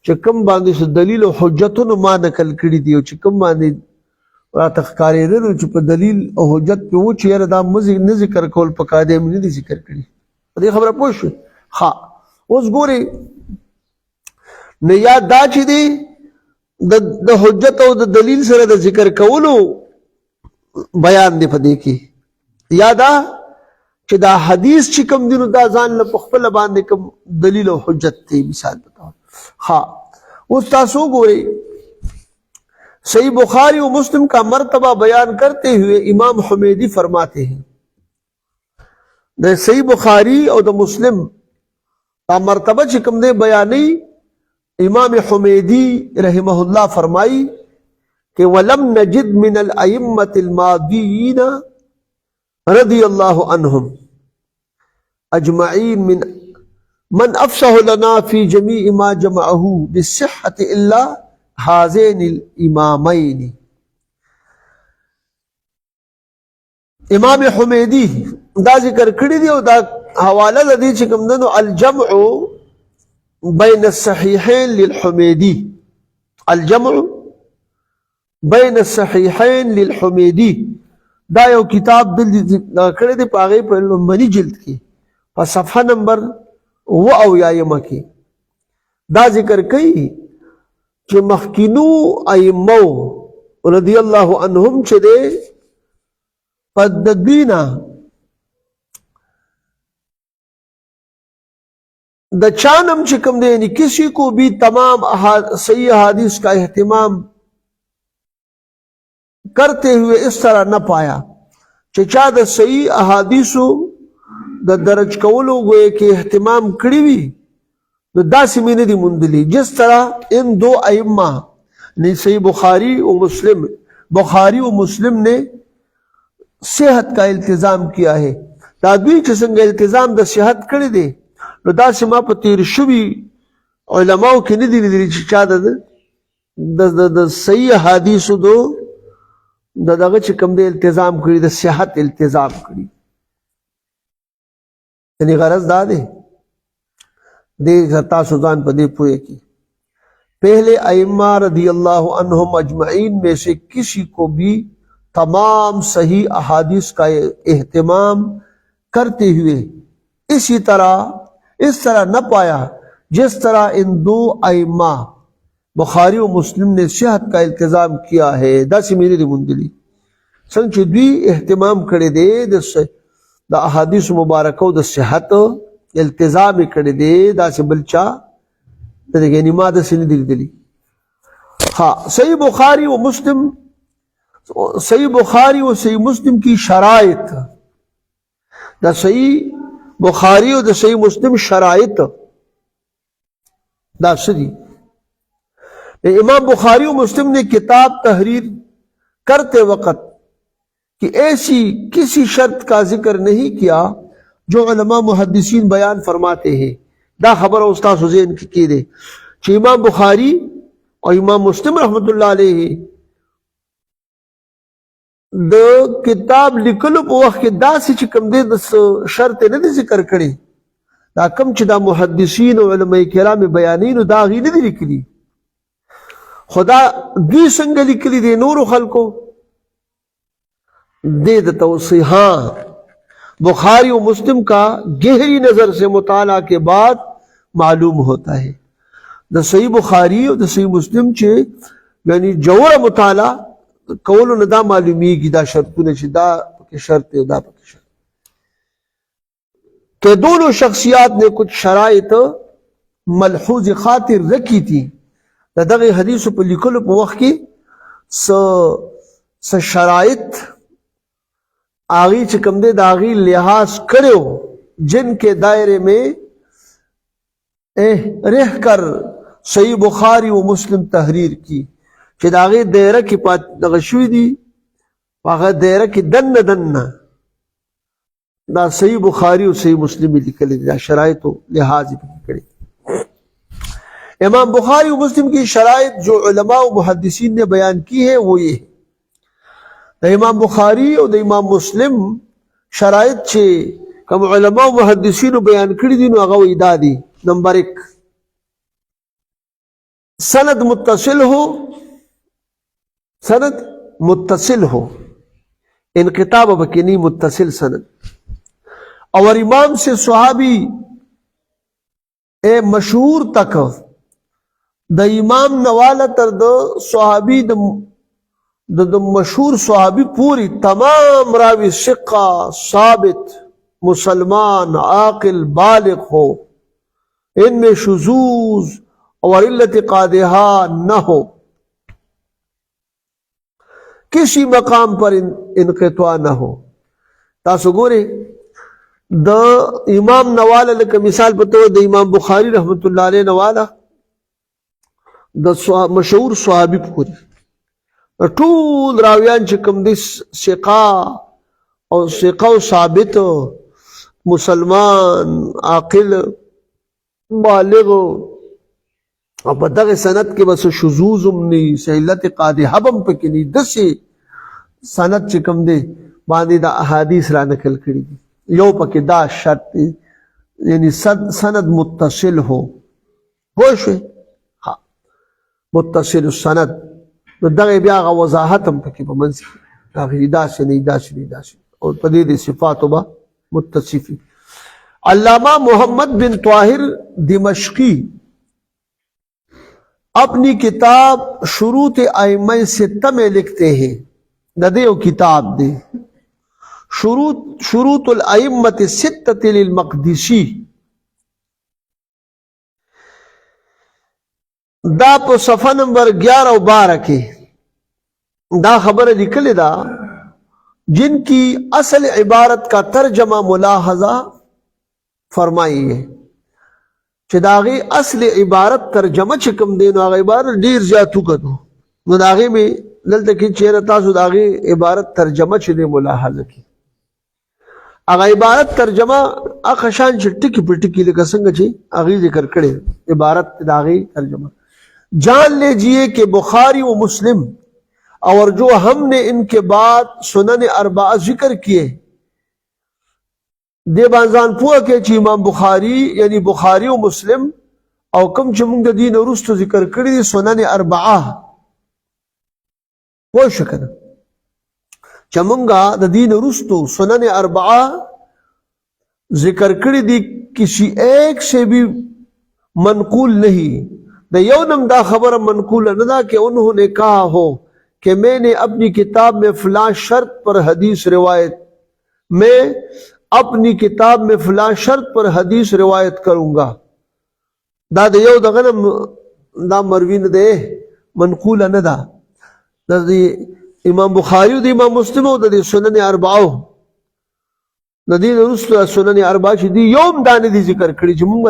چې کوم باندې دلیل او حجتونه ما نقل کړي دي او چې کوم باندې راته ښکارېده نو چې په دلیل او حجت پې و چې یاره دا نه ذکر کول پکار دی مې نه دي ذکر کړي. په دې خبره پوه شوې. ښه اوس ګورې نو یا دا چې دی د حجت او د دلیل سره د ذکر کولو بیان دی په دې کې یا دا چې دا حدیث چې کوم دی نو دا ځان له په خپله باندې کوم دلیل او حجت دی مثال بطور. ها اوس تاسو ګورئ صحیح بخاری و مسلم کا مرتبہ بیان کرتے ہوئے امام حمیدی فرماتے ہیں دا صحیح بخاری او دا مسلم کا مرتبہ چې کوم دی بیانی امام حمیدی رحمہ اللہ فرمائی کہ وَلَمْ نَجِدْ مِنَ الْأَئِمَّةِ الْمَاضِيِّينَ رضی اللہ عنہم اجمعین من افصح لنا فی جمیع ما جمعہ بالصحت الا هذین الامامین. امام حمیدی دا ذکر کړی دی او دا حواله د دې چې کوم دی الجمع بین الصحیحین للحمیدی الجمع بین الصحیحین للحمیدی دا یو کتاب دل کړی دی په هغې په لومبني جلد کې په صفحه نمبر 79 کې دا ذکر کوي چې مخکینو ائمو رضی الله عنهم چې دی په د دوی نه د چانم چې کوم دی یعنی کسی کو بھی تمام صحیح حدیث کا اہتمام करते हुए इस तरह न पाया कि चा द सही अहादीसो द दर्ज कौलो गोए के एहतमाम कड़ी हुई तो दासी में नहीं मुंदली जिस तरह इन दो अइम्मा ने सही बुखारी और मुस्लिम ने सेहत का इल्तिजाम किया है दादुई किस्म का इल्तिजाम द सेहत कड़ी दे तो दासी माँ पर तीर शुभी उलमाओं की निधि निधि चा द सही अहादीसो दो दगा च कम दे इल्तिजाम करी द सेहत इल्तिजाम करी यानी गरज दा दे सुजान पदे पूरे की पहले अइम्मा रदियल्लाहु अन्हुम अजमईन में से किसी को भी तमाम सही अहादीस का एहतमाम करते हुए इस तरह न पाया जिस तरह इन दो अइम्मा बुखारी और मुस्लिम ने सेहत का इल्तिजाम किया है दस मेरी मुंदली संच द्वी एहतमाम करे दे द अहादीस मुबारक द सेहत इल्तिजाम करे दे दास बलचा यानी माद से दिल दिली हाँ सही बुखारी और सही मुस्लिम की शराइत द सही बुखारी और द सही मुस्लिम शराइत दासरी इमाम बुखारी और मुस्लिम ने किताब तहरीर करते वक्त कि ऐसी किसी शर्त का जिक्र नहीं किया जो उलमा मुहद्दिसीन बयान फरमाते हैं दा खबर उस्ताद हुसैन की दे इमाम बुखारी और इमाम मुस्लिम रहमतुल्लाह अलैहि द किताब लिखल वक्त दा से कम दे शर्त नहीं जिक्र करे दा कम दा मुहद्दिसीन और उलमा किराम बयानीन दा गी नहीं लिखली खुदा दी संग लिखली दे नूर खल को दे देता उसे हाँ बुखारी और मुस्लिम का गहरी नजर से मुताला के बाद मालूम होता है द सही बुखारी और द सही मुस्लिम चे यानी जौरा मुताला कौल नदा मालूमी की दा शर्तों ने दा के शर्त दा के शर्त के दोनों शख्सियात ने कुछ शराइत मलहूज खातिर रखी थी दगे हदीस पर लिखल वक्त की स शराइत आगी चकमदे दागी लिहाज करो जिनके दायरे में रह कर सही बुखारी व मुस्लिम तहरीर की कि दागी दायरा की नगशुई दी वागा दायरा की दन्ना ना सही बुखारी और सही मुस्लिम लिखल शराइत लिहाज करे इमाम बुखारी और मुस्लिम की शराइत जो उलमा व मुहद्दिसीन ने बयान की है वो ये है द इमाम बुखारी और द इमाम मुस्लिम शराइत छे कम उलमा व मुहद्दिसीन बयान करी दी अगा इदादी नंबर 1 सनद मुत्तसिल हो इनकिताब बकिनी मुत्तसिल सनद और इमाम से सहाबी ए मशहूर तक द इमाम नवाला तर द सहाबी द मशहूर सहाबी पूरी तमाम रावी सिक्का साबित मुसलमान आकिल बालिग हो इनमें शुजूज और इल्लत कादिहा न हो किसी मकाम पर इनक़ित्वा न हो तासु गोरे द इमाम नवाला का मिसाल बतौर द इमाम बुखारी रहमतुल्लाह अलैह नवाला द मशहूर सहाबी पूरी टूल रावियान चकम दिस सिका और साबित मुसलमान आकिल बालिग और बदग सनत के बस शुजूज उमनी सहिलत कादे हबम पे किनी दसे सनत चकम दे बांदी दा अहादीस रा नकल करी यो पके दा शर्त यानी सनद मुत्तसिल हो होश हाँ मुत्तसिल सनद तो दगे ब्यागा वजाहत हम पके बमंस आखिरी दास नहीं और पदीद सिफात बा मुत्तसिफी अल्लामा मोहम्मद बिन ताहिर दिमश्की अपनी किताब शुरूत आइम्मा सित्ता में लिखते हैं नदे किताब दे शुरूतुल आइम्मत सित्तति लिल मक़दिसी दा पर सफ़ा नंबर 11 और 12 के दा खबर लिखल दा जिनकी असल इबारत का तर्जमा मुलाहजा फरमाई है कि दागे असल इबारत तर्जमा चिकम दे नो इबारत ढेर ज्यादा कदो नो दागे में दलते कि चेहरा तासु दागे इबारत तर्जमा छिदे मुलाहजा की अगर इबारत तर्जमा अखशान टिकी पिटिकी लिखा संग ची अगी जिक्र करे इबारत दागे तर्जमा जान लीजिए कि बुखारी व मुस्लिम और जो हमने इनके बाद सुनन अरबा जिक्र किए दे बाजान पुआ के ची इमाम बुखारी यानी बुखारी व मुस्लिम और कम चमुंग दीन रुस्त जिक्र करी सुनन अरबा वो शकन चमुंगा दीन रुस्तु सुनन अरबा जिक्र करी दी किसी एक से भी मनकूल नहीं द यौनम दा खबर मनकूल नदा कि उन्होंने कहा हो कि मैंने अपनी किताब में फलां शर्त पर हदीस रिवायत मैं अपनी किताब में फलां शर्त पर हदीस रिवायत करूंगा दा यौ दगनम दा मरवीन दे मनकूल नदा दी इमाम बुखारी दी इमाम मुस्लिम दी सुनन अरबाओ नदी सुनन अरबा दी योम दाने दी जिक्र करी मुंग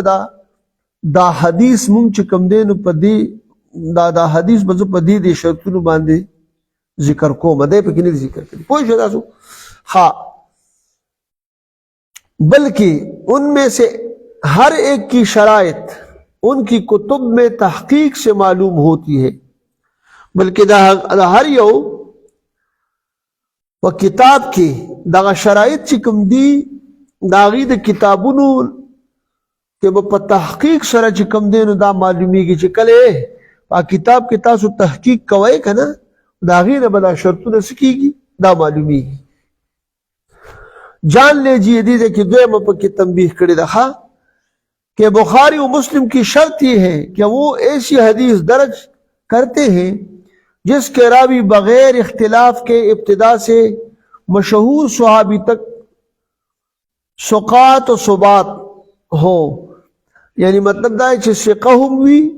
दा हदीस मुंग चिकम दे पदी दा हदीस बजो पदी दे शर्तुन बांधे जिक्र को मदे पे किने जिक्र करी कोई शदा सु हाँ बल्कि उनमें से हर एक की शराइत उनकी कुतुब में तहकीक से मालूम होती है बल्कि हर यो व किताब की दागा शराइत चिकम दी दागी द किताबुनु के वो तहकीक सरा चिकम दे दा मालूमी की चिकले आ किताब के तासु तहकीक कवाए का ना दागी ने बदा शर्तु ने सीखी दा मालूमी की जान लीजिए दीजिए कि दो मप की तंबीह करे रखा कि बुखारी और मुस्लिम की शर्त यह है कि वो ऐसी हदीस दर्ज करते हैं जिसके रावी बगैर इख्तिलाफ के इब्तिदा से मशहूर सहाबी तक सुकात और सुबात हो यानी मतलब दा है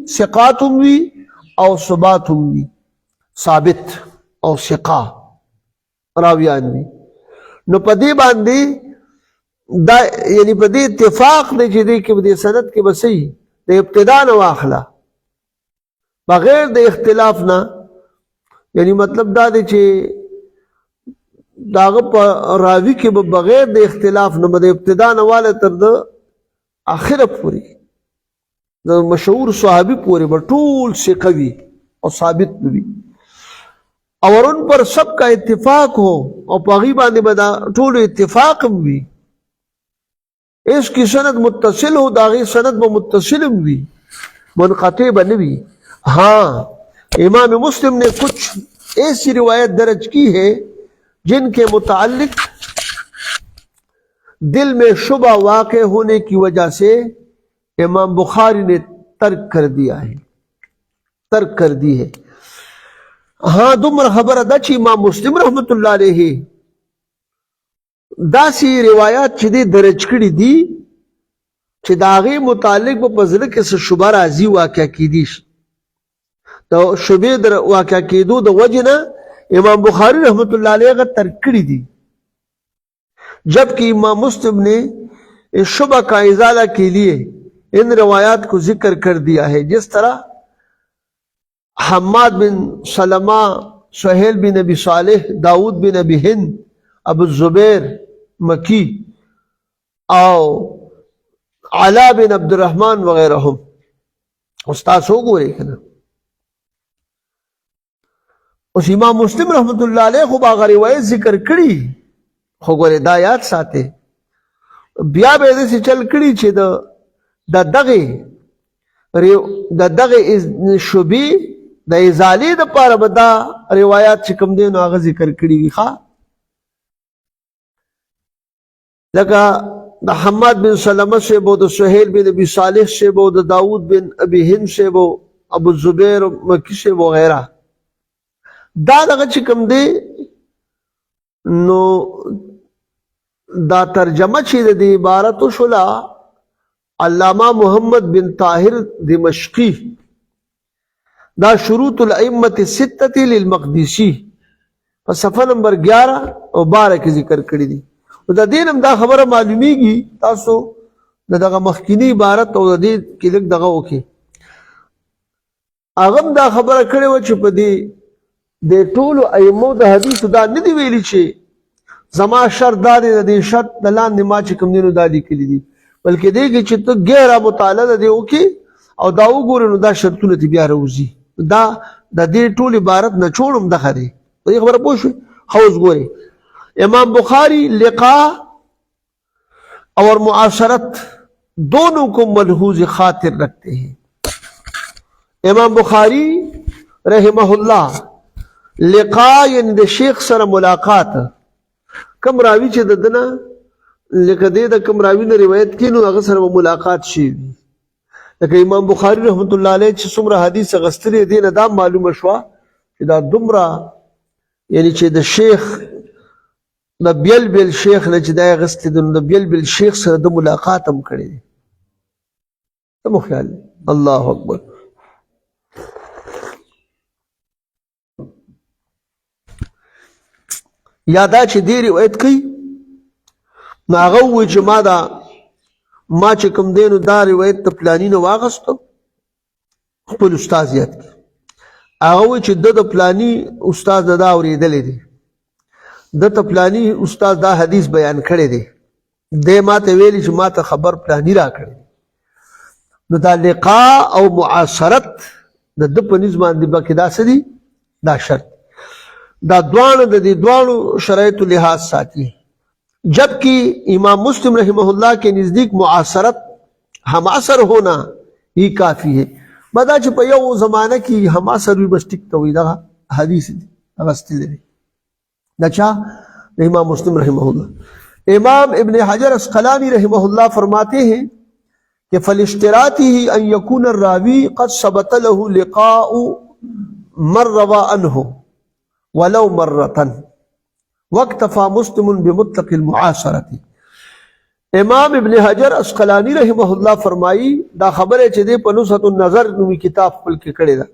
सिकात हुई और सुबात हुई साबित और सिका रावियान भी नो पदी बांधी दा यानी पदी इत्तेफाक ने जिदे के बदे सनत के बसई दे इब्तिदा न वाखला बगैर दे इख्तिलाफ ना यानी मतलब दा दे चे दाग रावी के बगैर दे इख्तिलाफ न बदे इब्तिदा न वाले तर द आखिर पूरी मशहूर सहाबी पूरे बटूल से कवि और साबित भी और उन पर सबका इत्तिफाक हो और पगीबा ने बदा टूल इत्तिफाक भी इसकी सनद मुत्तसिल हो दागी सनद में मुत्तसिल भी मुनक़ते बन भी हाँ इमाम मुस्लिम ने कुछ ऐसी रिवायत दर्ज की है जिनके मुताल्लिक दिल में शुबा वाक़े होने की वजह से इमाम बुखारी ने तर्क कर दिया है तर्क कर दी है हाँ दुमर खबर दच इमाम मुस्लिम रहमतुल्लाह अलैहि दासी रिवायात छिदे दर्ज करी दी छिदागे मुतालिक वो पजल के से शुबा राजी वाक़या की दी तो शुबे दर वाक़या की दो द वजना इमाम बुखारी रहमतुल्लाह अलैहि का तर्क करी दी जबकि इमाम मुस्लिम ने इस शुबा का इजाला के लिए इन रवायात को जिक्र कर दिया है जिस तरह हम्माद बिन सलमा सुहेल बिन अबी सालेह दाऊद बिन अबी हिंद अबू जुबैर मकी और आला बिन अब्दुर्रहमान वगैरह उस्ताद हो गए ना उस इमाम मुस्लिम रहमतुल्लाह अलैहि को बागा रिवायत जिक्र करी हो गए दायात साथे बिया बेदे से चल करी छे दगे इज शुबी द इजाली द पार बदा रिवायात चिकम दे नो आगा जिक्र करी खा लगा द हम्माद बिन सलमा से वो द सुहेल बिन अबी सालिह से वो द दाऊद बिन अबी हिंद से वो अबू जुबैर मक्की से वगैरह दादा चिकम दे नो दा तर्जमा छे दे इबारत शुला अल्लामा मोहम्मद बिन ताहिर दिमश्की दा शुरूतुल अइम्मत सित्तति लिल मक़दिसी په صفحه نمبر 11 او 12 کې ذکر کړی دي. او د دې هم دا خبره معلومیږي تاسو دغه مخکینی عبارت او د دې کې لږ دغه وکړي. هغه دا خبره کړې و چې په دې د ټولو ائمو د حدیثو دا نه دی ویلي چې زما شرط دا دی د دې شرط د لاندې ما چې کوم دینو دا لیکلي دي، بلکې دی کې چې ته غیره مطالعه دی وکړي او دا وګورې نو دا شرطونه دې بیا راوځي. دا د دې ټول عبارت نه چوړم دغه دی. په دې خبره پوه شوې؟ ښه اوس ګورئ، امام بخاری لقاء اور معاشرت دونوں کو ملحوظ خاطر رکھتے ہیں. امام بخاری رحمہ اللہ لقاء یعنی د شیخ سره ملاقات، کم راوی چې د دنه لکه دې د کم راوی نه روایت کړي نو هغه سره ملاقات شي. لکه امام بخاری رحمت الله علیه چې څومره حدیث غستلې دي نه دا معلومه شوه چې دا دومره یعنی چې د شیخ د بیل بیل شیخ نه چې دا غستې د بیل بیل شیخ سره د ملاقات هم کړی دی. ته مو خیال دی؟ الله اکبر. یا دا چې دی روایت کوي نو هغه ووایي چې ما چې کوم دی نو دا روایت د پلاني نه واخیستو خپل استاد یاد کړي. هغه ووایي چې د پلاني استاد نه دا اورېدلی دی، د ته پلاني استاد دا حدیث بیان کړی دی، دی ما ته ویلي چې ما ته خبر پلاني را کړی. نو دا لقاء او معاصرت د ده په نظم باندې بلکې دا څه دي؟ دا شرط. دا دواړه د دې دواړو شرایطو لحاظ ساتي. جبکہ امام مسلم رحمہ اللہ کے نزدیک معاصرت ہم اثر ہونا ہی کافی ہے. بدا چې په یو زمانه کې هم اثر وي بس ټیک ته وي. دغه حدیث دی اغستلی دی دا چا؟ امام مسلم رحمہ اللہ. امام ابن حجر اسقلانی رحمہ اللہ فرماتے ہیں کہ فالاشتراطی ان یکون الراوی قد ثبت له لقاء من روى عنه ولو مرة واکتفى مسلم بمطلق المعاصرة. امام ابن حجر اسقلانی رحمہ اللہ فرمائی دا خبر ہے چې دې په نزهة النظر نومي کتاب خپل کې کړی ده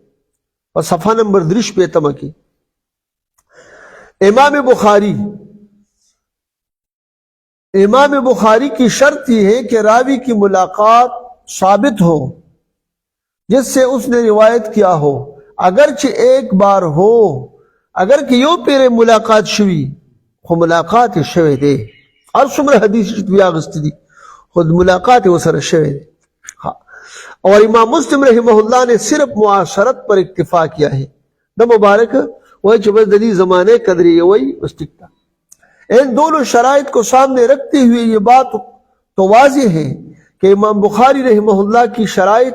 په صفحه نمبر 3 کې. امام بخاری کی شرط یہ ہے کہ راوی کی ملاقات ثابت ہو جس سے اس نے روایت کیا ہو، اگرچہ ایک بار ہو، اگر کہ یو پیر ملاقات شوی خو ملاقات شوی دے اور څومره حدیث چې بیا غستی دي خود ملاقات وسره شوی دے. اور امام مسلم رحمہ اللہ نے صرف معاشرت پر اکتفا کیا ہے. دا مبارک وہی چې بس د دې زمانے قدری وہی بس ٹکتا. ان دونوں شرائط کو سامنے رکھتے ہوئے یہ بات تو واضح ہے کہ امام بخاری رحمہ اللہ کی شرائط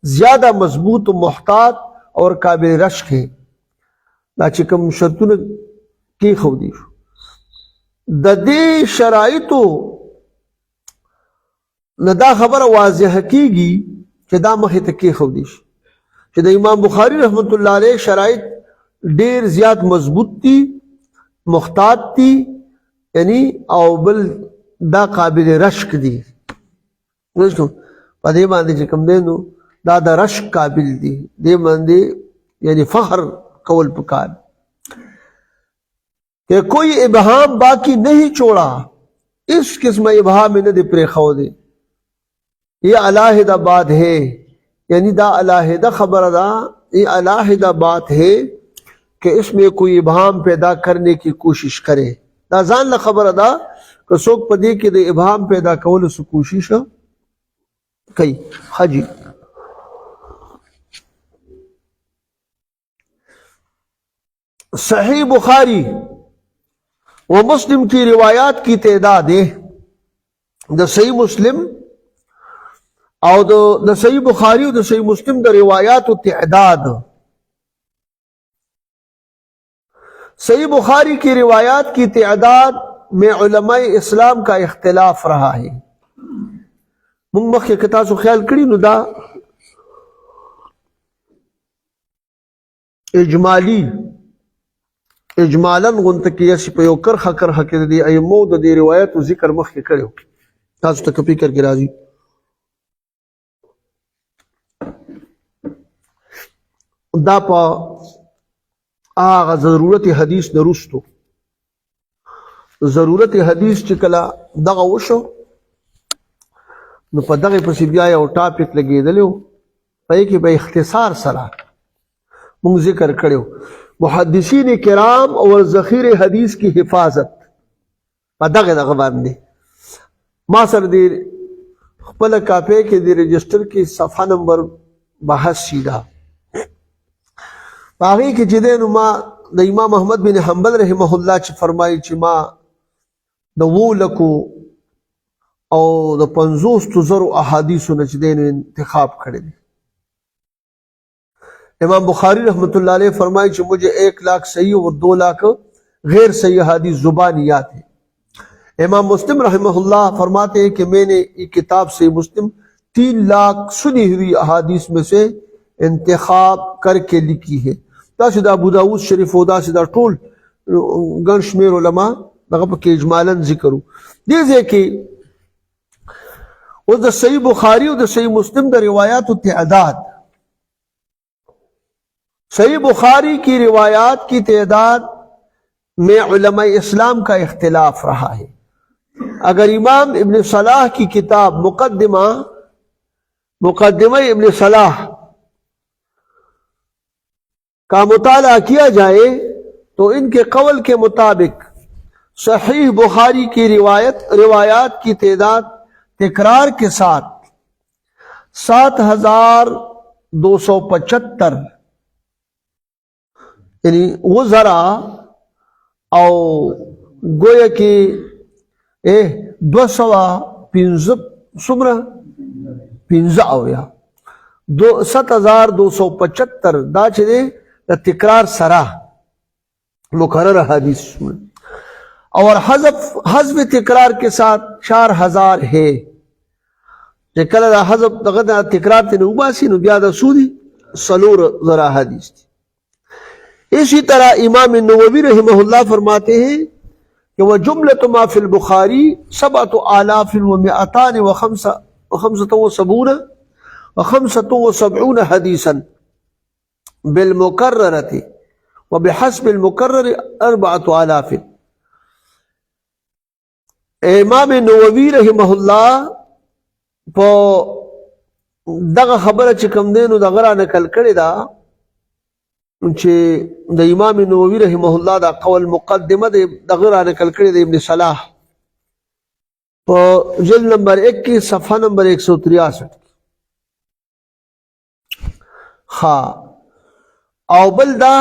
زیادہ مضبوط و محتاط اور قابل رشک ہے. دا چې کوم شرطونه کېښودي شو د دې شرایطو نه دا خبره واضحه کېږي چې دا مخې ته کېښودي شي چې د امام بخاری رحمت الله علیه شرایط ډېر زیات مضبوط دي، محتاط دي، یعنی او بل دا قابل رشک دي. په دې باندې چې کوم دی نو دا د رشک قابل دي، دې باندې یعنی فخر قول پکار کہ کوئی ابہام باقی نہیں چھوڑا، اس قسم ابہام نہ دے پریخو دے. یہ علیحدہ بات ہے، یعنی دا علیحدہ خبر دا، یہ علیحدہ بات ہے کہ اس میں کوئی ابہام پیدا کرنے کی کوشش کرے. دا ځان له خبر دا کہ څوک په دې کې د ابهام پیدا کولو څه کوشش کوي. حاجی صحیح بخاری و مسلم کی روایات کی تعداد ہے دا صحیح مسلم او دا صحیح بخاری و دا صحیح مسلم دا روایات و تعداد. صحیح بخاری کی روایات کی تعداد میں علماء اسلام کا اختلاف رہا ہے. مونږ مخکې که تاسو خیال کړي نو دا اجمالاً غونته کې یاسې په یو کرخه کې د دې ائمو د دې روایاتو ذکر مخکې کړی و. تاسو ته که فکر کې راځي دا په آغا ضرورت حدیث نرستو ضرورت حدیث چې کله دغه وشو نو په دغه پسې بیا یو ټاپک لګېدلی و په کې به اختصار سره مونږ ذکر کړو محدثین کرام اور ذخیر حدیث کی حفاظت په دغه باندې ما سره دی خپل کاپی کې دی رجسٹر کې صفحه نمبر 82 دا باغی کې چې دینو ما د امام احمد بن حنبل رحمه الله چې فرمایي چې ما د وولکو او د 50,000 احادیثو نه چې دینو انتخاب کړی دی امام بخاری رحمۃ اللہ علیہ فرمائے کہ مجھے 1 لاکھ صحیح اور 2 لاکھ غیر صحیح حدیث زبانی یاد ہے امام مسلم رحمہ اللہ فرماتے ہیں کہ میں نے یہ کتاب سے مسلم 3 لاکھ سنی ہوئی احادیث میں سے انتخاب کر کے لکھی ہے دا سدا ابو داود شریف او دا سدا ټول ګڼ شمېر علما دغه پکې اجمالا ذکرو دې ځکه او د صحیح بخاری او د صحیح مسلم د روایاتو تعداد صحیح بخاری کی روایات کی تعداد میں علماء اسلام کا اختلاف رہا ہے اگر امام ابن صلاح کی کتاب مقدمہ ابن صلاح کا مطالعہ کیا جائے تو ان کے قول کے مطابق صحیح بخاری کی روایات کی تعداد تکرار کے ساتھ 7,275 یعنی وہ ذرا او گویا کہ 7,275 دا چې دی د تکرار سره مکرر حدیث اور حذف تکرار کے ساتھ 4,000 ہے چې کله دا حذف دغه تکرار ته وباسي نو بیا د سودی سلور ذرا حدیث دی اسی طرح امام النووی رحمہ اللہ فرماتے ہیں کہ وہ جملۃ ما فی البخاری 7,275 حدیثا بالمکررۃ وبحسب المکرر 4,000 امام نووی رحمہ اللہ په دغه خبره چې کوم دینو دغه را نقل کړی دا چې د امام نووي رحمه الله دا قول مقدمه دغه را نقل کړی د ابن صلاح په جلد نمبر 1 کې صفحه نمبر 163 ها او بل دا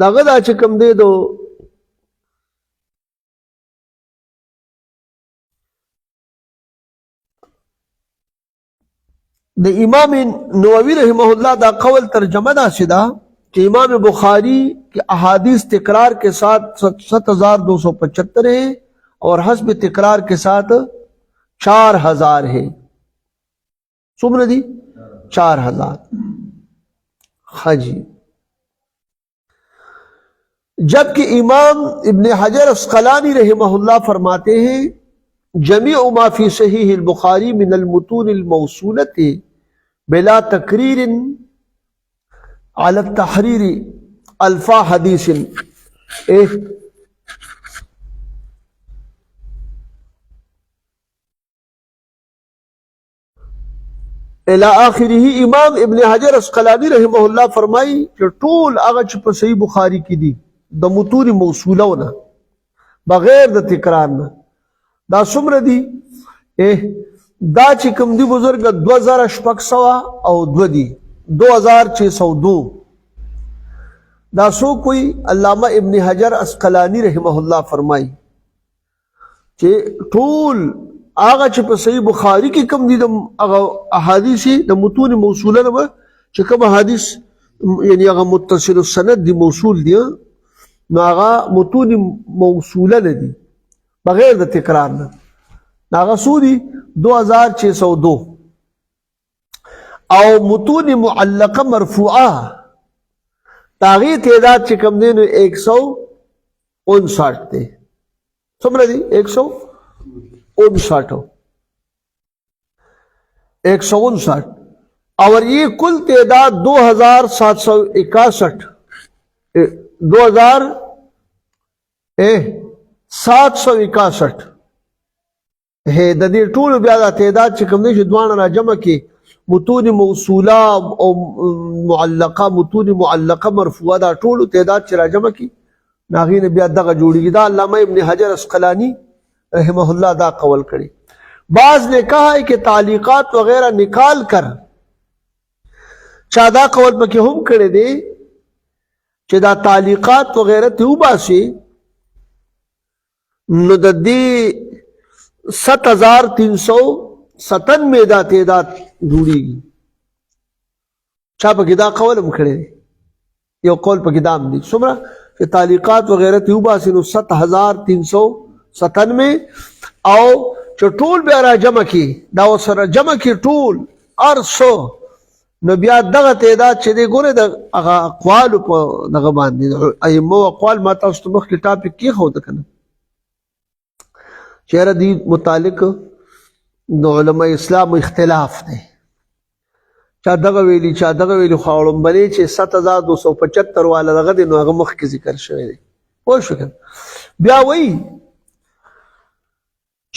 دغه دا چې کوم دی دو د امام نووي رحمه الله دا قول ترجمه دا سیدا کہ امام بخاری کی احادیث تکرار کے ساتھ 7,275 ہے اور حسب تکرار کے ساتھ 4,000 ہے سمجھ دی 4,000 ہاں جی جبکہ امام ابن حجر عسقلانی رحمہ اللہ فرماتے ہیں جمیع ما فی صحیح البخاری من المتون الموصولۃ بلا تقریر على التحرير الفا حدیث الى آخره امام ابن حجر عسقلانی رحمه الله فرمائی کہ ټول هغه چې په صحیح بخاری کې دي د متون موصولونه بغیر د تکرار نه دا څومره دي دا چې کوم دی بزرګ 2,600 او 2 دي 2,602 دا سو کوئی علامہ ابن حجر عسقلانی رحمہ اللہ فرمائی کہ ټول آغا چې په صحیح بخاری کې کم دي د احادیث د متون موصوله نه چې کوم احادیث یعنی هغه متصل السند دي موصول دي نو هغه متون موصوله نه دي بغیر د تکرار نه هغه سودی 2,602 او متون معلقه مرفوعه تاغی تعداد چې کم دی نو 159 دی څومره دی 159 اور یہ کل تعداد 2,761 2761 د دې ټول بیا د تعداد چې کوم دی چې دوانه را جمع کې متون موصوله او متون معلقه مرفوعه دا ټول تعداد چې را جمع کې ناغې نه بیا دغه جوړیږي دا علامه ابن حجر عسقلانی رحمه الله دا قول کړي بعض نے کہا ہے کہ تعلیقات وغیرہ نکال کر چا دا قول پکې هم کړي دي چې دا تعلیقات وغیرہ ته وباسي نو د دې 7397 دا تعداد جوړیږي چا پکې دا قول هم کړي دي یو قول پکې دا هم دي څومره چې تعلیقات وغیرہ ته وباسي نو 7397 او چې ټول بیا را جمع کی دا سره جمع کی ټول ارسو نو بیا دغه تعداد چې دی ګوره د هغه اقوال په دغه باندې ائمه اقوال ما تاسو ته مخکې ټاپک کې خو ده کنه چیرې دی متعلق د علماء اسلام اختلاف دی چا دغه ویلي خواړم بلې چې 7275 والا دغه دی نو هغه مخکې ذکر شوی دی پوه شو بیا وایي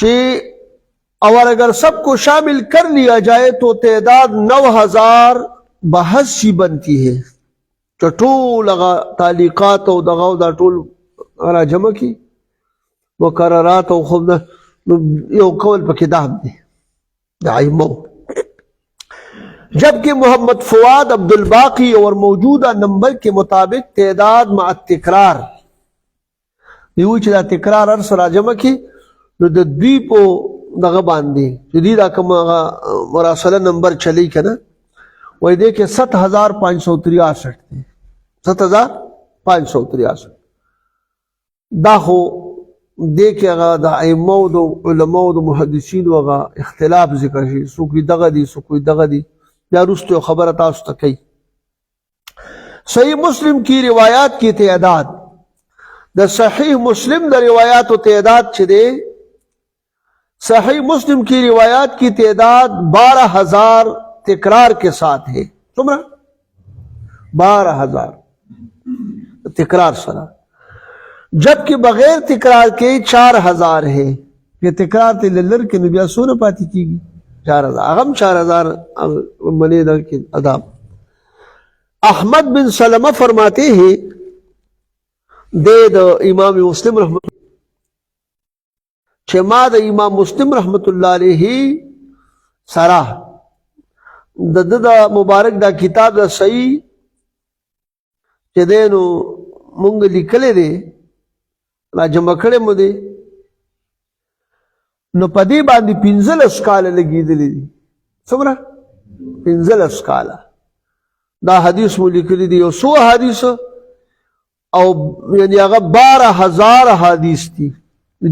کہ اور اگر سب کو شامل کر لیا جائے تو تعداد 9082 بنتی ہے تو ټول تعلیقات او دغه دا ټول را جمع کی مقررات او خود یو قول پکې دا دی دایمو جبکہ محمد فواد عبد الباقی اور موجودہ نمبر کے مطابق تعداد مع التکرار یو چې دا تکرار ار سره جمع کی نو د دوی په دغه باندې چې دوی دا کوم مراسله نمبر چلی کنه وای دی کې 7563 دی 7563 دا خو دی کې هغه د ائمه او د علماء او د محدثین هغه اختلاف ذکر شي څوک دغه دي څوک دغه دي بیا وروسته خبره تاسو ته کوي صحیح مسلم کی روایات کی تعداد د صحیح مسلم د روایات و تعداد چې دی صحیح مسلم کی روایات کی تعداد 12000 تکرار کے ساتھ ہے تمہارا 12000 تکرار سنا جبکہ بغیر تکرار کے 4000 ہے یہ تکرار تے للر کے نبی سونا پاتی کی گی 4000 اغم 4000 منی در کے اداب احمد بن سلمہ فرماتے ہیں دے دا امام مسلم رحمت چې ما د امام مسلم رحمت الله علیه سره د مبارک دا کتاب دا صحیح چې دی نو مونږ لیکلی دی را جمع کړی مو دی نو په دې باندې 15 کاله لګېدلی دي څومره 15 کاله دا حدیث مو لیکلی دی یو څو حدیث او یعنی هغه 12000 حدیث دي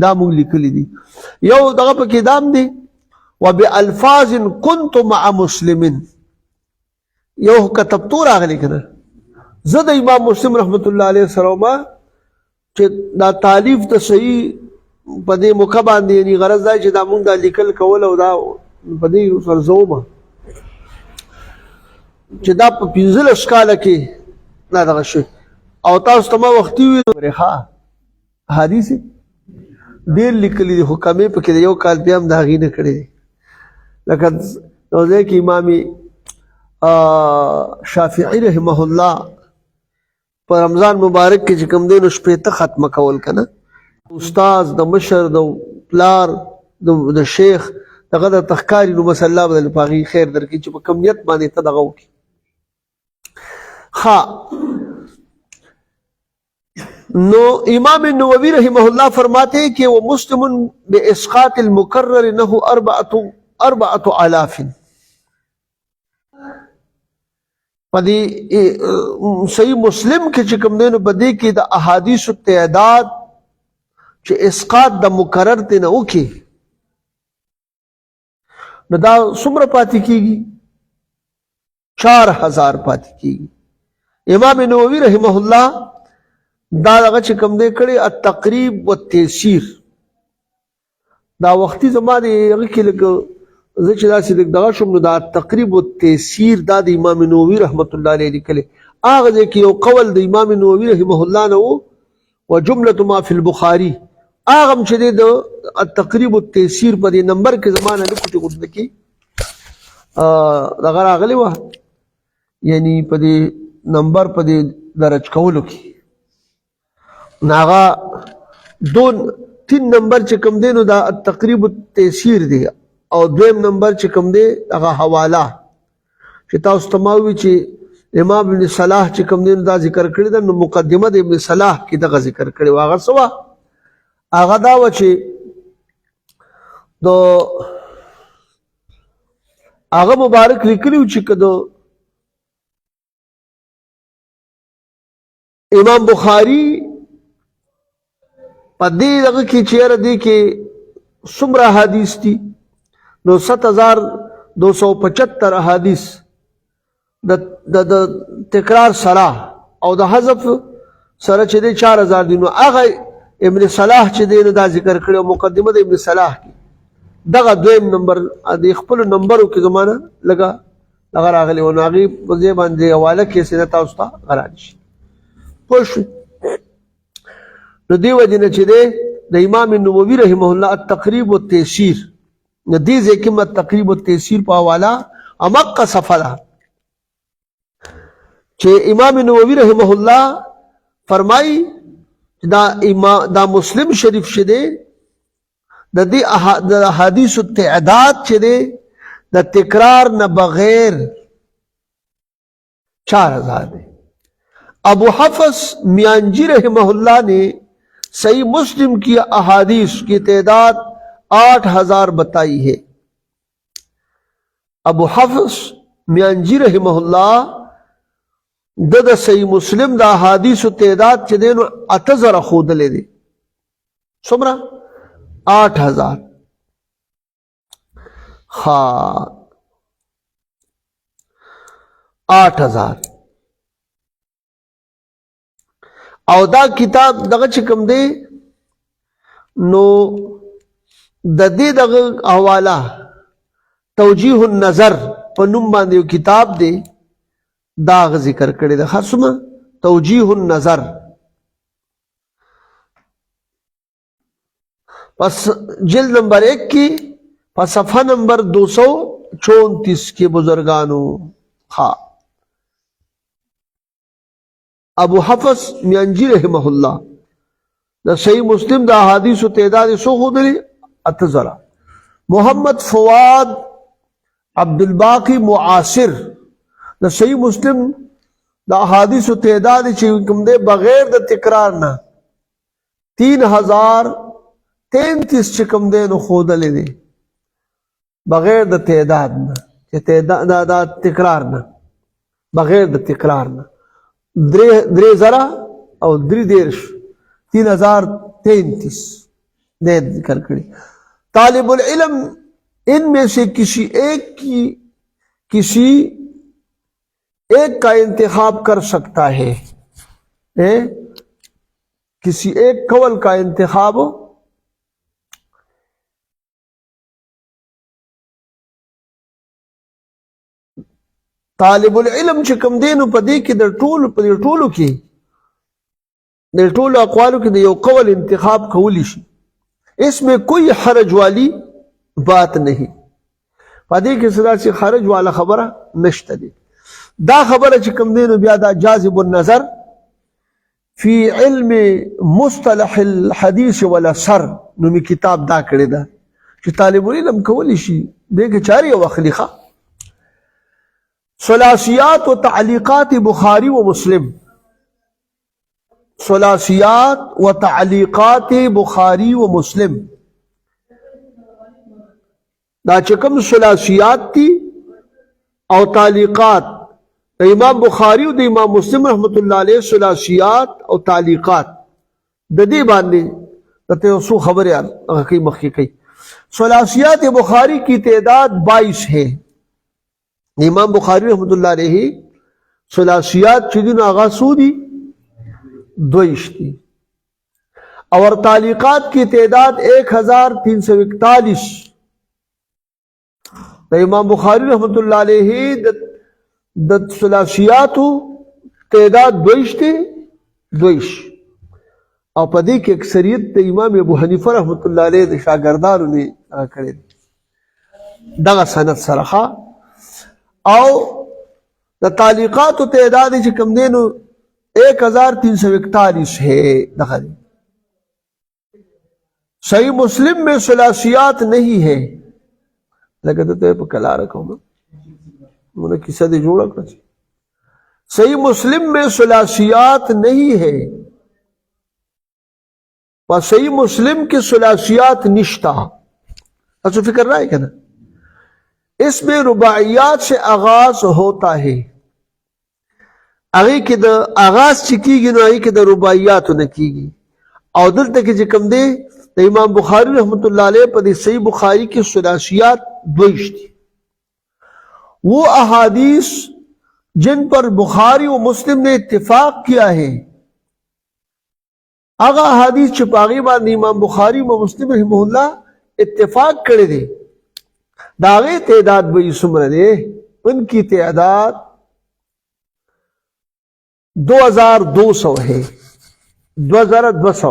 دا مونږ لیکلی دي یو دغه پکې دام دی وبالفاظ كنت مع مسلم یو کتبتو راغلی کنه زه د امام مسلم رحمت الله علیه سره ما چې دا تالیف ته صحیح په دې موقع باندې یعنی غرض دا چې دا مونږ دا لیکل کول او دا په دې سرزومه چې دا په 15 کاله کې نه دغه شي او تاسو ته ما وختي وي ها حدیث ډېر لیکلي دي خو کمې پکې یو کال بیا هم د هغې نه کړی دی لکه یو ځای کې امام شافعي رحمه الله په رمضان مبارک کې چې کوم دی نو 15 ختمه کول که نه استاذ د مشر د پلار د شیخ دغه د تخکاري نو بس الله بدل په هغې خیر درکړي چې په کم نیت باندې ته دغه وکړي ها نو امام نووی رحمہ اللہ فرماتے ہیں کہ وہ مسلم باسقاط المکرر نہ 4000 پدی صحیح مسلم کے چکم دینو بدی کی دا احادیث تعداد چې اسقاط د مکرر ته نه وکي نو دا څومره پاتې کیږي 4000 پاتې کیږي امام نووی رحمہ اللہ دا دغه چې کوم دی کړی التقریب والتيسير دا وختي زما دی هغه کې لږ زه چې داسې لږ دغه شوم نو دا التقریب والتيسير دا د امام نووي رحمت الله علیه لیکلی هغه ځای کې یو قول د امام نووي رحمه الله نه و وجملة ما فی البخاري هغه هم چې دی د التقریب التیسیر په دې نمبر کې زمانه لیکو چې غوښتل کې دغه راغلی وه یعنی په دې نمبر په دې درج کولو کې نو هغه تین نمبر چې کوم دی نو دا التقریب التیسیر دی او دویم نمبر چې کوم دی هغه حواله چې تاسو ته ما ووي چې امام ابن صلاح چې کوم دی نو دا ذکر کړی ده نو مقدمه د ابن صلاح کې دغه ذکر کړی و هغه څه وه هغه دا وه چې د هغه مبارک لیکلی و چې که د امام بخاری په دې دغه کې چیرې دی کې څومره احادیث دي نو 7275 احادیث د تکرار سره او د حذف سره چې دی 4000 دي نو هغه ابن صلاح چې دی نو دا ذکر کړی مقدمه د ابن صلاح کې دغه دویم نمبر د خپل نمبرو کې زمانه لګه دغه راغلی و نو هغې په ځای باندې حواله کې سینه تاسو ته غراني شي پوه شوئ نو دې وجې نه چې دی د امام نووي رحمه الله التقریب والتیسیر نو دې ځای کې التقریب والتیسیر په حواله امقه صفحه ده چې امام نووي رحمه الله فرمایي دا مسلم شریف چې دی د دې احادیث تعداد چې دی د تکرار نه بغیر 4000 دی ابو حفص میانجی رحمہ اللہ نے صحیح مسلم کی احادیث کی تعداد 8000 بتائی ہے ابو حفص میانجی رحمہ اللہ د صحیح مسلم دا احادیث تعداد چې دی نو 8000 ښودلې دی څومره 8000 ها 8000 او دا کتاب دغه چې کوم دی نو د دې دغه حواله توجیه النظر په نوم باندې یو کتاب دی دا ذکر کړی ده خاصه توجیه النظر پس جلد نمبر 1 کی پس صفحہ نمبر 234 کے بزرگانوں ہاں ابو حفص میانجی رحمہ اللہ دا صحیح مسلم دا احادیث و تعداد سو خودلی 8000 محمد فواد عبدالباقی معاصر دا صحیح مسلم دا احادیث و تعداد چکم دے بغیر دا تکرار نا 3033 چکم دے نو خودلی دی بغیر د تعداد نه چې تعداد دا تکرار نه بغیر د تکرار نه 3000 او 3033 دے ذکر کړي طالب العلم ان میں سے کسی ایک کا انتخاب کر سکتا ہے کسی ایک قول کا انتخاب طالب العلم چې کوم دی نو په دې کې د ټولو کې د ټولو اقوالو کې د یو قول انتخاب کولی شي اس میں کوئی حرج والی بات نہیں په دې کې صدا چې حرج والا خبره نشته دی دا خبره چې کوم دی نو بیا دا جاذب النظر فی علم مصطلح الحدیث والاثر نو می کتاب دا کړی دا چې طالب العلم کولی شي دغه چاري او خلیقه ثلاثیات و تعلیقات بخاری و مسلم ثلاثیات و تعلیقات بخاری و مسلم دا چکم ثلاثیات تی او تعلیقات دا امام بخاری و دا امام مسلم رحمت اللہ علیہ ثلاثیات او تعلیقات دا دی باندے دا تیسو خبر یار اگه مخی کئی ثلاثیات بخاری کی تعداد 22 ہے امام بخاری رحمت اللہ علیہ ثلاثیات چیدن آغا سودی 22 تھی اور تعلیقات کی تعداد 1341 امام بخاری رحمت اللہ علیہ د ثلاثیات تعداد دویش دی دویش او په دې کې اکثریت د امام ابو حنیفه رحمت الله علیه د شاګردانو نه کړی دغه سند سره او د تعلیقاتو تعداد چې کوم دی نو 1341 ہے دغه صحیح مسلم میں ثلاثیات نہیں ہے لکه ته په کلا رکوم مونږ کیسه دې جوړ کړی صحیح مسلم میں ثلاثیات نہیں ہے اور صحیح مسلم کے ثلاثیات نشتا اچھا فکر رہا ہے کیا نا اس میں رباعیات سے آغاز ہوتا ہے آگے کے دا آغاز چکی گی نو آگے کے دا رباعیات نہ کی گی اور دلتا کہ جکم دے دا امام بخاری رحمت اللہ علیہ پر دی صحیح بخاری کی ثلاثیات دویش تھی وہ احادیث جن پر بخاری و مسلم نے اتفاق کیا ہے آغا احادیث چپاغی باندې امام بخاری و مسلم رحمہ اللہ اتفاق کرے دے داغے تعداد بئی سمر دے ان کی تعداد 2200 ہے 2200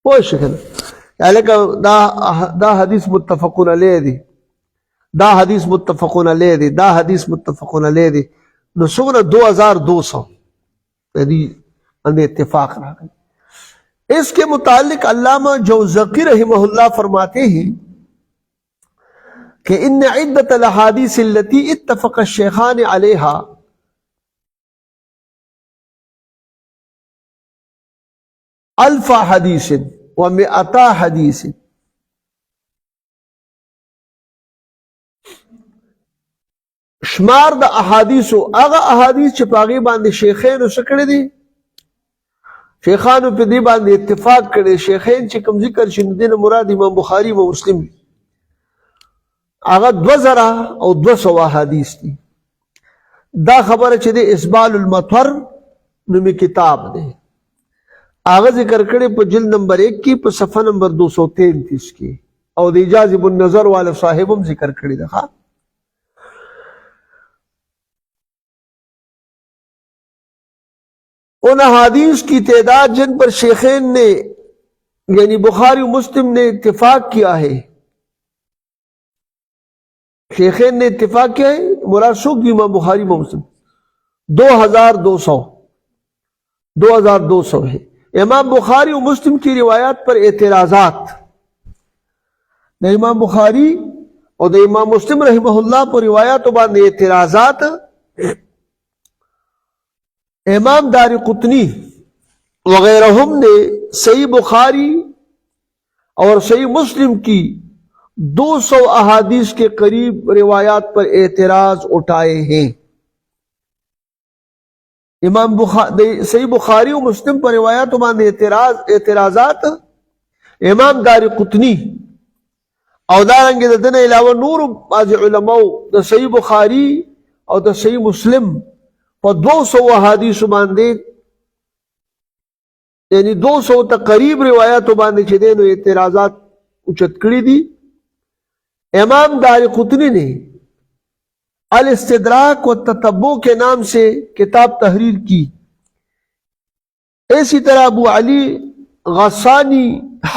وہ شکل یعنی کہ دا حدیث متفقون علیہ دی دا حدیث متفقون علیہ دی دا حدیث متفقون علیہ دی نو سمر 2200 یعنی اندے اتفاق رہا گئی اس کے متعلق علامہ جوزقی رحمہ اللہ فرماتے ہیں کہ ان عدت الاحادیث التي اتفق الشیخان علیہا الف حدیث و مئتا حدیث شمار دا احادیثو اغا احادیث چپاغی باندے شیخین سکڑے دی شیخانو پہ دی باندې اتفاق کړي شیخین چې کوم ذکر شین دین مراد امام بخاری و مسلم هغه 2000 او 200 حدیث دي دا خبره چې د اسبال المطر نومي کتاب دی هغه ذکر کړي په جلد نمبر 1 کې په صفحه نمبر 233 کې او د اجازه النظر والے صاحبم ذکر کړي ده ان احادیث کی تعداد جن پر شیخین نے یعنی بخاری و مسلم نے اتفاق کیا ہے شیخین نے اتفاق کیا ہے مراد سو کی امام بخاری و مسلم 2200 ہے امام بخاری و مسلم کی روایات پر اعتراضات امام بخاری اور امام مسلم رحمہ اللہ پر روایات بعد اعتراضات امام دار قطنی وغیرہم نے صحیح بخاری اور صحیح مسلم کی 200 احادیث کے قریب روایات پر اعتراض اٹھائے ہیں امام صحیح بخاری و مسلم پر روایات اعتراضات امام دار قطنی او دارنگی دن علاوہ نور بعض علماء دا صحیح بخاری اور دا صحیح مسلم اور 200 احادیث باندې یعنی 200 تقریب روایات باندې چې دین اعتراضات اوچت کړی دي امام دار قطنی نے الاستدراک والتتبع کے نام سے کتاب تحریر کی اسی طرح ابو علی غسانی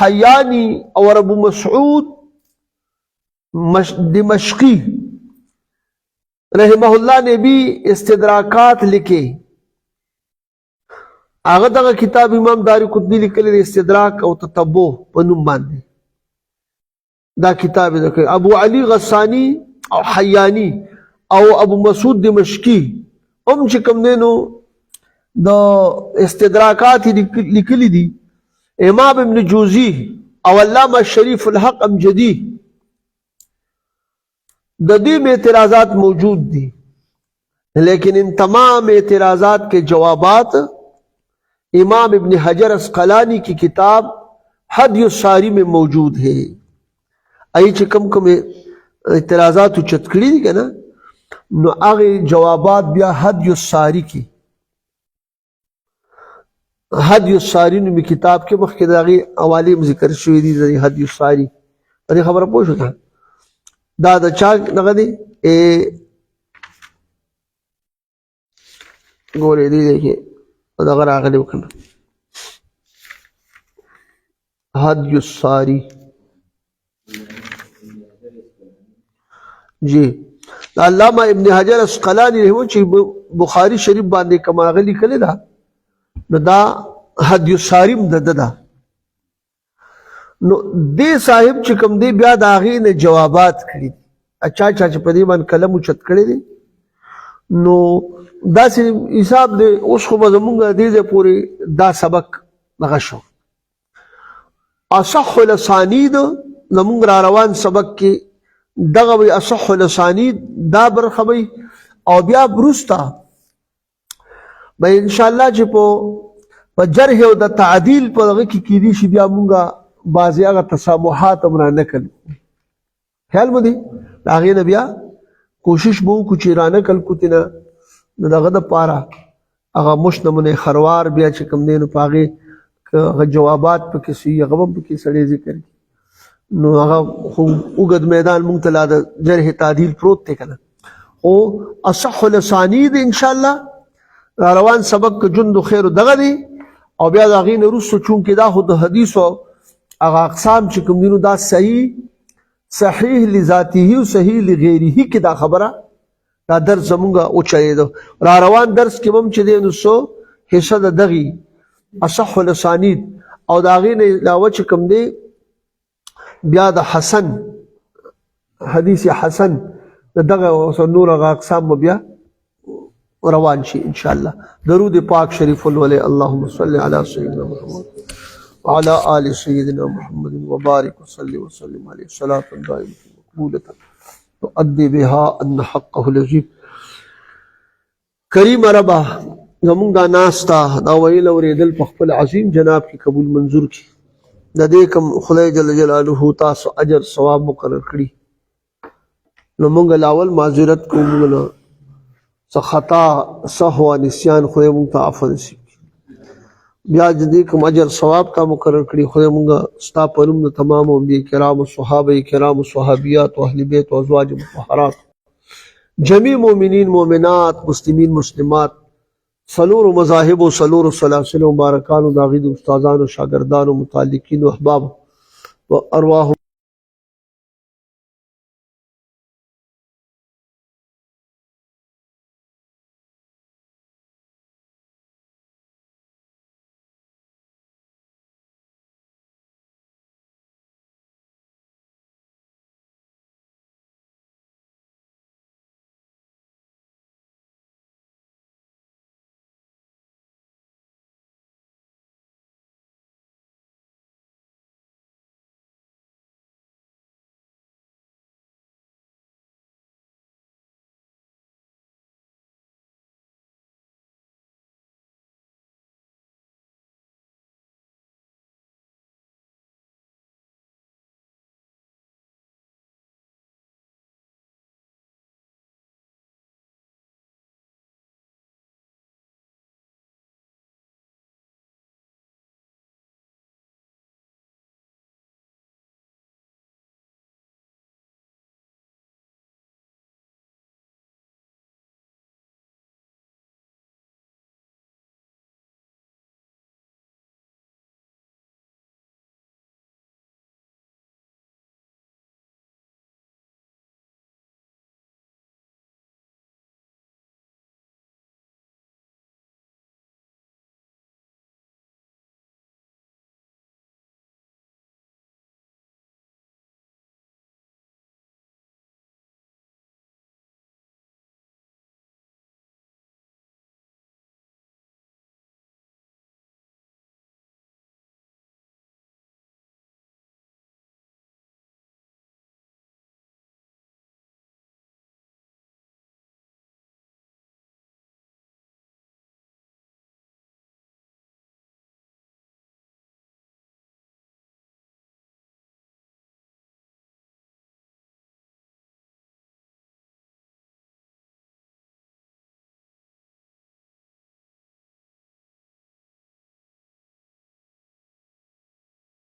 حیانی اور ابو مسعود دمشقی رحمہ اللہ نے بھی استدراکات لکھے آغا دغا کتاب امام داری قطنی لکھلے استدراک او تتبع پنم باندے دا کتاب ذکر ابو علی غسانی او حیانی او ابو مسعود دمشقی چکم دینو دا استدراکات لکلی دی امام ابن جوزی او علامہ شریف الحق امجدی ددی میں اعتراضات موجود دی لیکن ان تمام اعتراضات کے جوابات امام ابن حجر اسقلانی کی کتاب حدی الساری میں موجود ہے ای چکم کم اعتراضات چتکڑی دی نا نو آغی جوابات بیا حدی الساری کی حدی الساری نو میں کتاب کے مخکد آغی اوالیم ذکر شوی دی حدی الساری ادھی خبر پوچھو تھا دا چا نغدی ګورې دې کې دغه راغلی وکنه هدی الساری جی علامہ ابن حجر اسقلانی رحمه چې بخاری شریف باندې کماغلی کړی دا نو دا هدی الساری مدده نو دې صاحب چې کوم دی بیا د هغې نه جوابات کړي اچھا چې په دې باندې قلم اوچت کړی دی نو داسې حساب دی اوس خو به زمونږ دې ځای پورې دا سبق دغه شو اصح الاسانید زمونږ را روان سبق کې دغه وی اصح الاسانید دا برخه وی او بیا وروسته به انشاءالله چې په جرح او د تعدیل په دغه کې کیدی شي بیا مونږه بعضې هغه تسامحات هم را نقل خیال مو دی د هغې نه بیا کوشش به وکړو چې را نقل کړو ترې نه د دغه دپاره هغه مشت نمونې خروار بیا چې کوم دی نو په هغې هغه جوابات پکې سي هغه هم پکې سړی ذکر کړي نو هغه خو اوږد میدان مونږ ته لا د جرح تعدیل پروت دی که نه خو اصح الاسانید انشاءالله را روان سبق جند خیر دغه دی او بیا د هغې نه وروسته چونکې دا خو د حدیثو هغه اقسام چې کوم دي نو دا صحیح لذاته او صحیح لغیره کې دا خبره دا درس زمونږ اوچلېده را روان درس کې هم چې دی نو څو حصه د دغې اصح الاسانید او د هغې نه علاوه چې کوم دی بیا د حسن حدیث حسن د دغه نور هغه اقسام به بیا روان شي انشاءالله درود پاک شریف ولولئ اللهم صل علی سیدنا محمد وعلى آل سيدنا محمد وبارك وسلم عليه صلاة دائمة مقبولة تؤدي بها أن حقه العظيم کریم ربا زمونږ دا ناسته دا ویل اورېدل په خپل عظیم جناب کې قبول منظور کړي د دې کوم خدای جل جلاله تاسو اجر ثواب مقرر کړي نو مونږ لاول معذرت کوو مونږ نه څه خطا سهو نسیان خدای مونږ ته عفو نصیب بیا د دې کوم اجر ثواب تا مقرر کړي خدای مونږ ستا په نوم د تمام انبیاء کرام صحابه کرام صحابیات او اهل بیت او ازواج مطهرات جميع مؤمنین مؤمنات مسلمین مسلمات سلور مذاهب و سلور سلاسل مبارکان و داغید استادان و شاگردان و متعلقین و احباب و ارواح